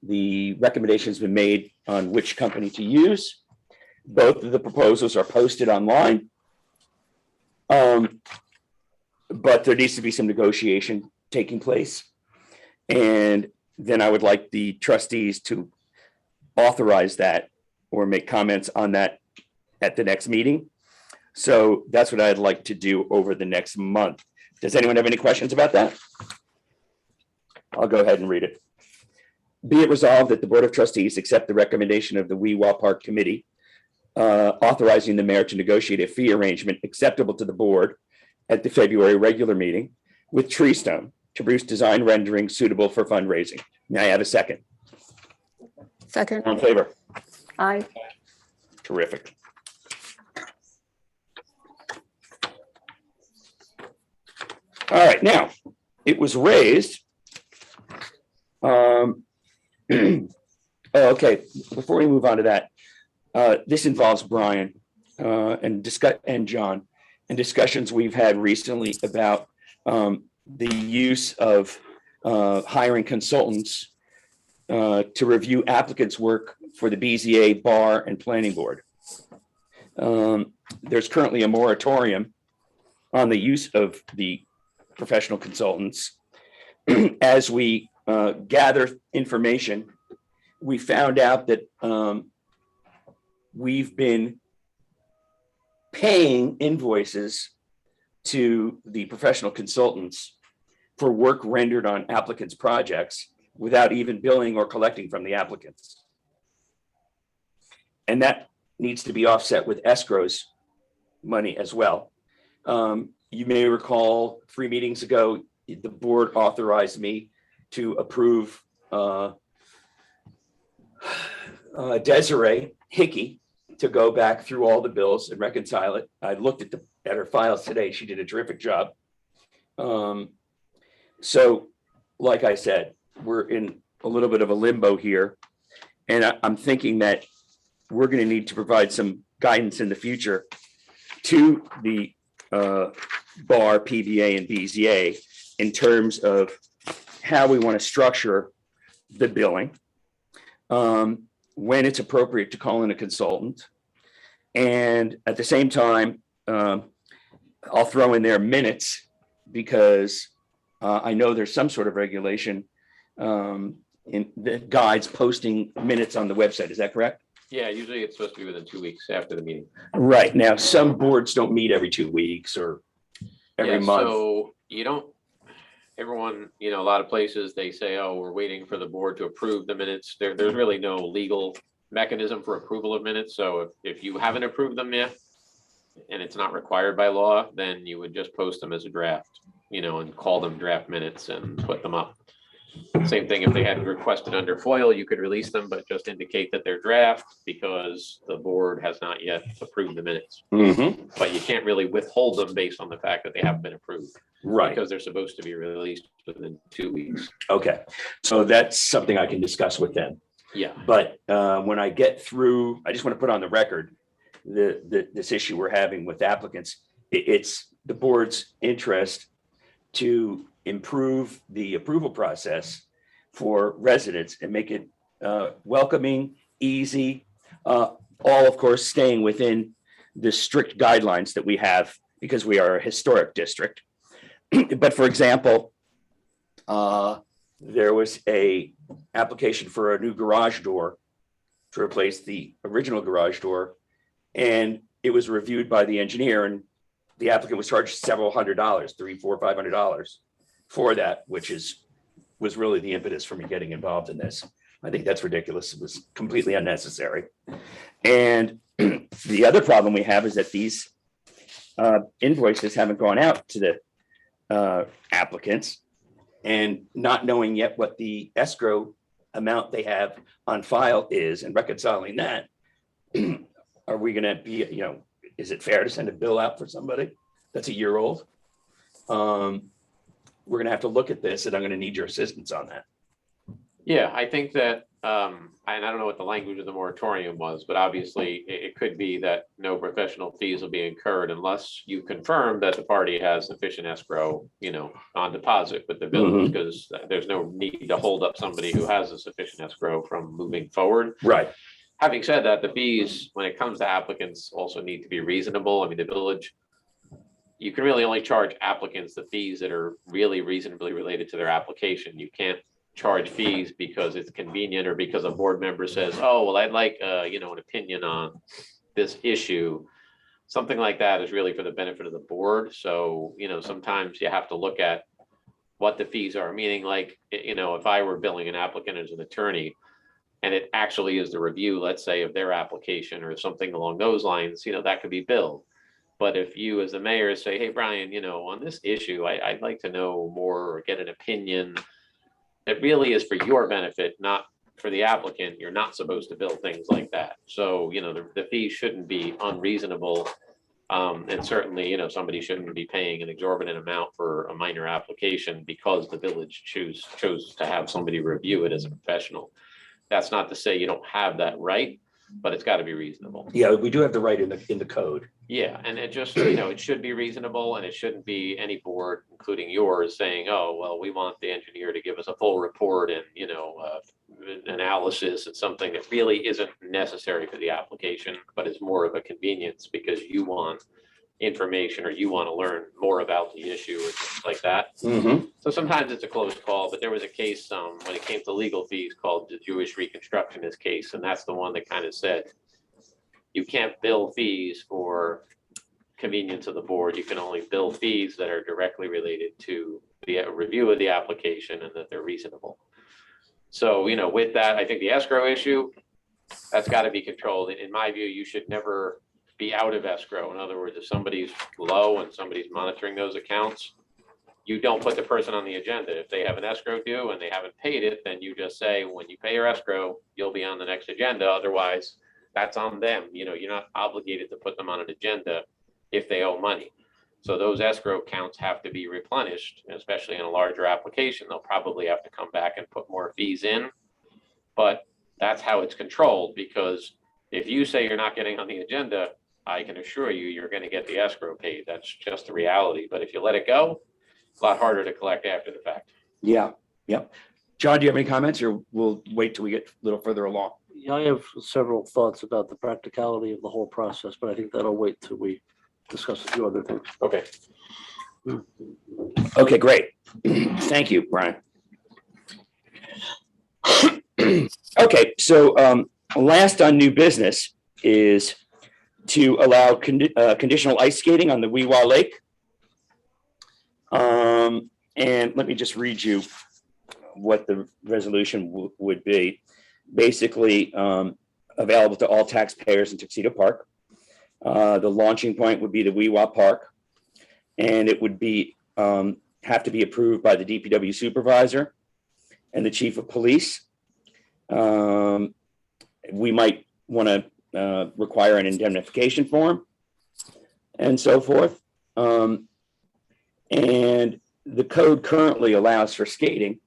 the recommendation has been made on which company to use. Both of the proposals are posted online. But there needs to be some negotiation taking place. And then I would like the trustees to authorize that or make comments on that at the next meeting. So that's what I'd like to do over the next month. Does anyone have any questions about that? I'll go ahead and read it. Be it resolved that the Board of Trustees accept the recommendation of the Weewa Park Committee authorizing the mayor to negotiate a fee arrangement acceptable to the board at the February regular meeting with Tree Stone to produce design renderings suitable for fundraising. May I have a second? Second. All in favor? Aye. Terrific. All right, now, it was raised. Okay, before we move on to that, this involves Brian and John, and discussions we've had recently about the use of hiring consultants to review applicants' work for the BZA, bar, and planning board. There's currently a moratorium on the use of the professional consultants. As we gather information, we found out that we've been paying invoices to the professional consultants for work rendered on applicants' projects without even billing or collecting from the applicants. And that needs to be offset with escrows money as well. You may recall 3 meetings ago, the board authorized me to approve Desiree Hickey to go back through all the bills and reconcile it. I looked at her files today. She did a terrific job. So, like I said, we're in a little bit of a limbo here. And I'm thinking that we're going to need to provide some guidance in the future to the BAR, PBA, and BZA in terms of how we want to structure the billing, when it's appropriate to call in a consultant. And at the same time, I'll throw in there minutes because I know there's some sort of regulation in the guides posting minutes on the website. Is that correct? Yeah, usually it's supposed to be within 2 weeks after the meeting. Right. Now, some boards don't meet every 2 weeks or every Yeah, month. so you don't, everyone, a lot of places, they say, oh, we're waiting for the board to approve the minutes. There's really no legal mechanism for approval of minutes. So if you haven't approved them yet, and it's not required by law, then you would just post them as a draft, and call them draft minutes and put them up. Same thing if they had requested under FOIL, you could release them, but just indicate that they're draft because the board has not yet approved the minutes. But you can't really withhold them based on the fact that they haven't been approved. Right. Because they're supposed to be released within 2 weeks. Okay. So that's something I can discuss with them. Yeah. But when I get through, I just want to put on the record this issue we're having with applicants. It's the board's interest to improve the approval process for residents and make it welcoming, easy, all of course staying within the strict guidelines that we have because we are a historic district. But for example, there was a application for a new garage door to replace the original garage door, and it was reviewed by the engineer, and the applicant was charged several $100s, $300, $400, $500 for that, which was really the impetus for me getting involved in this. I think that's ridiculous. It was completely unnecessary. And the other problem we have is that these invoices haven't gone out to the applicants, and not knowing yet what the escrow amount they have on file is and reconciling that. Are we going to be, is it fair to send a bill out for somebody that's a year old? We're going to have to look at this, and I'm going to need your assistance on that. Yeah, I think that, and I don't know what the language of the moratorium was, but obviously it could be that no professional fees will be incurred unless you confirm that the party has sufficient escrow, on deposit with the village, because there's no need to hold up somebody who has a sufficient escrow from moving forward. Right. Having said that, the fees, when it comes to applicants, also need to be reasonable. I mean, the village, you can really only charge applicants the fees that are really reasonably related to their application. You can't charge fees because it's convenient or because a board member says, oh, well, I'd like, an opinion on this issue. Something like that is really for the benefit of the board. So, sometimes you have to look at what the fees are, meaning like, if I were billing an applicant as an attorney, and it actually is the review, let's say, of their application or something along those lines, that could be billed. But if you as the mayor say, hey, Brian, on this issue, I'd like to know more or get an opinion, it really is for your benefit, not for the applicant. You're not supposed to bill things like that. So, the fee shouldn't be unreasonable. And certainly, somebody shouldn't be paying an exorbitant amount for a minor application because the village chose to have somebody review it as a professional. That's not to say you don't have that right, but it's got to be reasonable. Yeah, we do have the right in the code. Yeah, and it just, it should be reasonable, and it shouldn't be any board, including yours, saying, oh, well, we want the engineer to give us a full report and, analysis and something that really isn't necessary for the application, but is more of a convenience because you want information or you want to learn more about the issue or things like that. So sometimes it's a close call, but there was a case when it came to legal fees called the Jewish Reconstructionist case, and that's the one that kind of said you can't bill fees for convenience of the board, you can only bill fees that are directly related to the review of the application and that they're reasonable. So, you know, with that, I think the escrow issue, that's got to be controlled. In my view, you should never be out of escrow. In other words, if somebody's low and somebody's monitoring those accounts, you don't put the person on the agenda. If they have an escrow due and they haven't paid it, then you just say, when you pay your escrow, you'll be on the next agenda. Otherwise, that's on them. You know, you're not obligated to put them on an agenda if they owe money. So those escrow accounts have to be replenished, especially in a larger application. They'll probably have to come back and put more fees in. But that's how it's controlled, because if you say you're not getting on the agenda, I can assure you, you're going to get the escrow paid. That's just the reality. But if you let it go, it's a lot harder to collect after the fact. Yeah, yeah. John, do you have any comments, or we'll wait till we get a little further along? Yeah, I have several thoughts about the practicality of the whole process, but I think that'll wait till we discuss a few other things. Okay. Okay, great. Thank you, Brian. Okay, so last on new business is to allow conditional ice skating on the Weewa Lake. And let me just read you what the resolution would be. Basically, available to all taxpayers in Tuxedo Park. The launching point would be the Weewa Park, and it would be have to be approved by the DPW supervisor and the chief of police. We might want to require an indemnification form and so forth. And the code currently allows for skating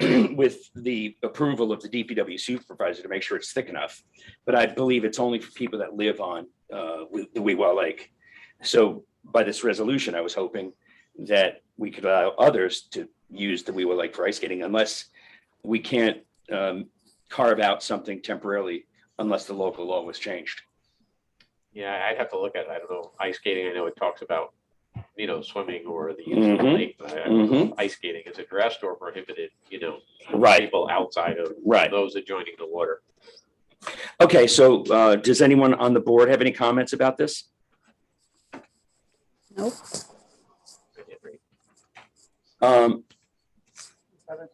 with the approval of the DPW supervisor to make sure it's thick enough. But I believe it's only for people that live on the Weewa Lake. So by this resolution, I was hoping that we could allow others to use the Weewa Lake for ice skating, unless we can't carve out something temporarily, unless the local law was changed. Yeah, I'd have to look at it. I don't know. Ice skating, I know it talks about, you know, swimming or the use of the lake. But I don't know if ice skating is addressed or prohibited, you know, Right. people outside of Right. those adjoining the water. Okay, so does anyone on the board have any comments about this? Nope.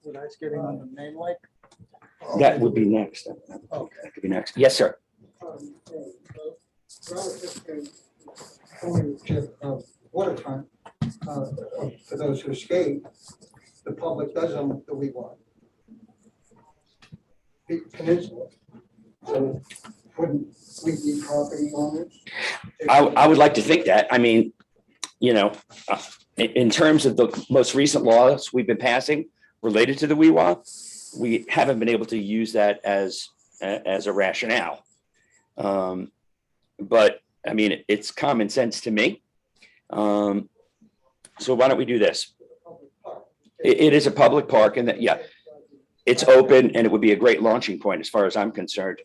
With ice skating on the main lake? That would be next. Okay. That could be next. Yes, sir. Relative to ownership of waterfront, for those who skate, the public does own the Weewa Peninsula. So wouldn't we be property owners? I would like to think that. I mean, you know, in terms of the most recent laws we've been passing related to the Weewa, we haven't been able to use that as a rationale. But I mean, it's common sense to me. So why don't we do this? It is a public park, and that, yeah, it's open, and it would be a great launching point as far as I'm concerned.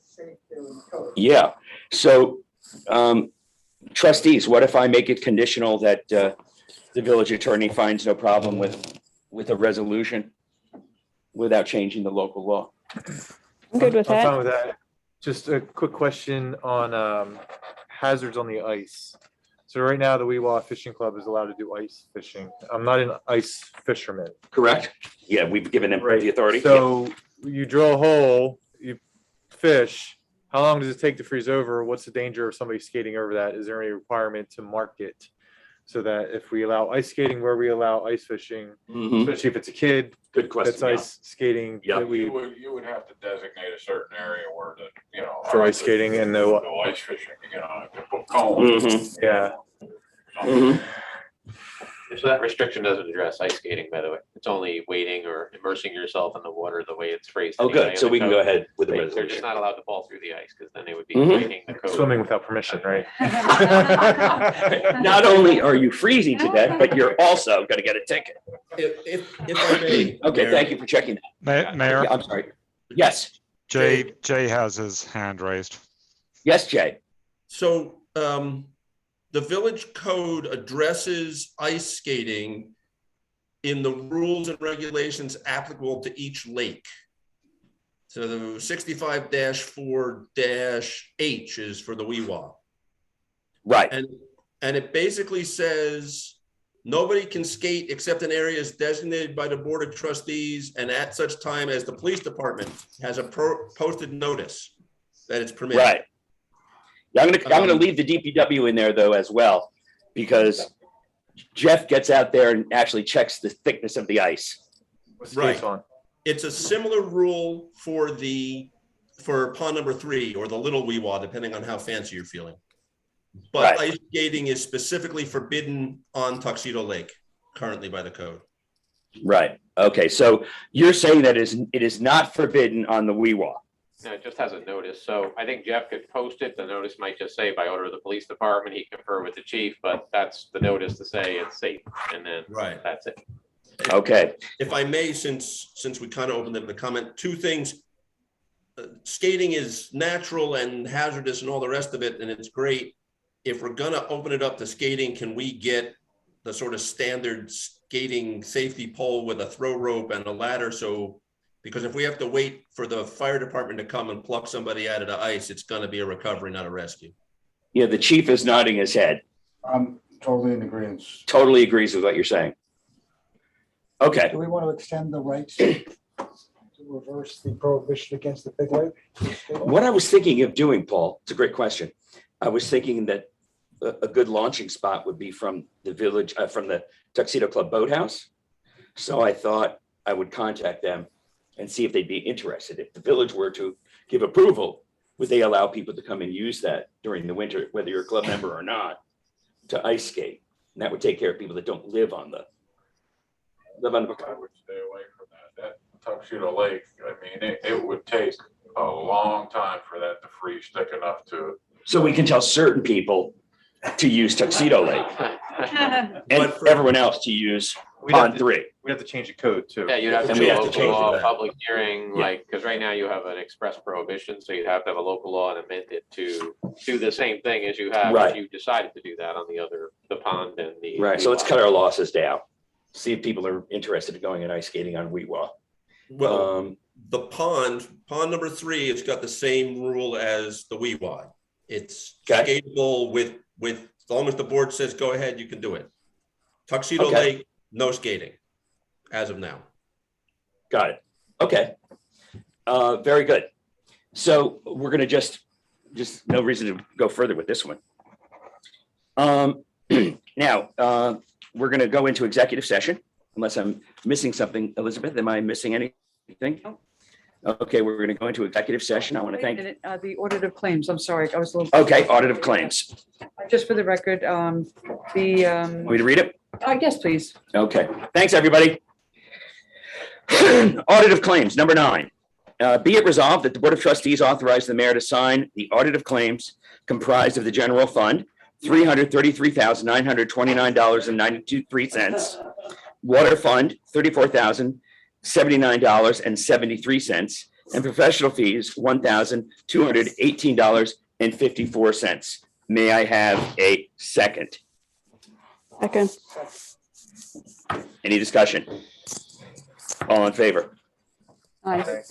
Yeah. So trustees, what if I make it conditional that the village attorney finds no problem with a resolution without changing the local law? I'm good with I'm that. fine with that. Just a quick question on hazards on the ice. So right now, the Weewa Fishing Club is allowed to do ice fishing. I'm not an ice fisherman. Correct? Yeah, we've given them the authority. So you drill a hole, you fish. How long does it take to freeze over? What's the danger of somebody skating over that? Is there any requirement to mark it so that if we allow ice skating where we allow ice fishing, especially if it's a kid, good question, that's ice skating, that we You would have to designate a certain area where the, you know. for ice skating and No no, ice fishing, you know, to put cones. yeah. So that restriction doesn't address ice skating, by the way. It's only wading or immersing yourself in the water the way it's phrased. Oh, anyway good. in So the we can go code. ahead with the They're just resolution. not allowed to fall through the ice, because then they would be Mhm. breaking the code. Swimming without permission, right? Not only are you freezing to death, but you're also going to get a ticket. If I may. Okay, Mayor. thank you for checking that. Mayor, Yeah, I'm sorry. Yes, Jay has his hand raised. yes, Jay. So the village code addresses ice skating in the rules and regulations applicable to each lake. So the 65-4-H is for the Weewa. Right. And And it basically says, nobody can skate except in areas designated by the Board of Trustees and at such time as the police department has a posted notice that it's permitted. Right. Yeah, I'm gonna leave the DPW in there though as well, because Jeff gets out there and actually checks the thickness of the ice. Right. It's a similar rule for pond number 3 or the little Weewa, depending on how fancy you're feeling. But Right. ice skating is specifically forbidden on Tuxedo Lake currently by the code. Right. Okay. So you're saying that it is not forbidden on the Weewa. No, it just has a notice. So I think Jeff could post it. The notice might just say by order of the police department, he confer with the chief, but that's the notice to say it's safe. And then that's it. Okay. If I may, since we kind of opened up the comment, 2 things. Skating is natural and hazardous and all the rest of it, and it's great. If we're gonna open it up to skating, can we get the sort of standard skating safety pole with a throw rope and a ladder? So, because if we have to wait for the fire department to come and pluck somebody out of the ice, it's gonna be a recovery, not a rescue. Yeah, the chief is nodding his head. I'm totally in agreement. Totally agrees with what you're saying. Okay. Do we want to extend the rights to reverse the prohibition against the big lake? What I was thinking of doing, Paul, it's a great question. I was thinking that a good launching spot would be from the village, from the Tuxedo Club Boathouse. So I thought I would contact them and see if they'd be interested. If the village were to give approval, would they allow people to come and use that during the winter, whether you're a club member or not, to ice skate? And that would take care of people that don't live on the. I would stay away from that. That Tuxedo Lake, I mean, it would take a long time for that to freeze thick enough to. So we can tell certain people to use Tuxedo Lake and everyone else to use Pond 3. We have to change the code too. Yeah, you'd have to And do we a have to local change law, that. public hearing, Yeah. like, because right now you have an express prohibition, so you'd have to have a local law and amend it to do the same thing as you have Right. if you decided to do that on the pond and the. Right, so let's cut our losses down. See if people are interested in going and ice skating on Weewa. Well, the pond number 3, it's got the same rule as the Weewa. It's skatable with, as long as the board says, go ahead, you can do it. Tuxedo Lake, no skating as of now. Got it. Okay. Very good. So we're gonna just no reason to go further with this one. Now, we're gonna go into executive session unless I'm missing something. Elizabeth, am I missing anything? Okay, we're gonna go into executive session. I want to Wait a thank, minute, the audit of claims, I'm sorry, I was a little. okay, audit of claims. Just for the record, Want me to read it? yes, please. Okay, thanks, everybody. Audit of claims, number 9. Be it resolved that the Board of Trustees authorize the mayor to sign the audit of claims comprised of the general fund, $333,929.93. Water fund, $34,079.73. And professional fees, $1,218.54. May I have a second? Second. Any discussion? All in favor? Aye.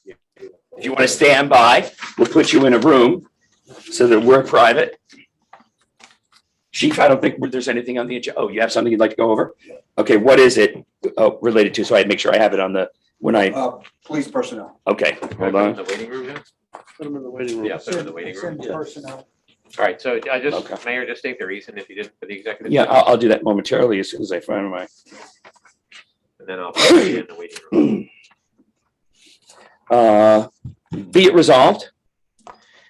If you want to stand by, we'll put you in a room so that we're private. Chief, I don't think there's anything on the agenda. Oh, you have something you'd like to go over? Okay, what is it related to? So I make sure I have it on the, when I, Police personnel. okay, hold on. The waiting room, Jim? Put them in the waiting room. Yeah, put them in the waiting room. Send personnel. All right, so I just, Okay. Mayor, just state the reason if you didn't for the executive. Yeah, session, I'll do that momentarily as soon as I find my. And then I'll put you in the waiting room. Be it resolved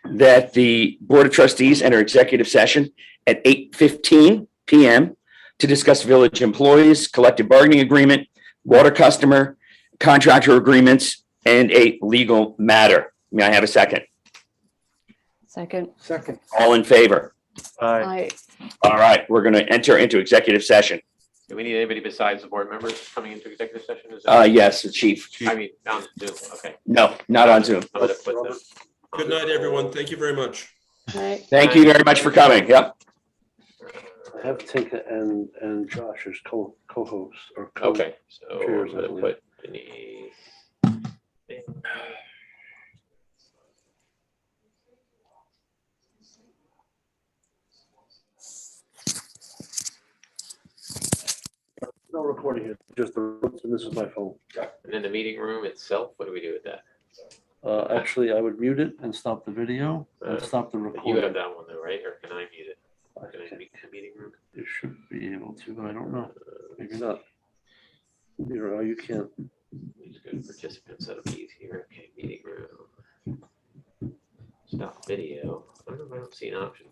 that the Board of Trustees enter executive session at 8:15 PM to discuss village employees, collective bargaining agreement, water customer, contractor agreements, and a legal matter. May I have a second? Second. Second. All in favor? Aye. All right, we're going to enter into executive session. Do we need anybody besides the board members coming into executive session? Is that- Yes, the chief. I mean, on Zoom, okay. No, not on Zoom. I'm gonna put the- Good night, everyone. Thank you very much. Aye. Thank you very much for coming. Yep. have Tinka and Josh as co-hosts or. Okay, so chairs, I'm I gonna believe. put Denise. No recording here, just the, and this is my phone. And then the meeting room itself, what do we do with that? Actually, I would mute it and stop the video and stop the You recording. have that one though, right? Or can I mute it? Can I mute the meeting room? You should be able to, but I don't know. Maybe not. You can't. Just go to participants, that'll be easier. Okay, meeting room. Stop video. I don't know if I don't see an option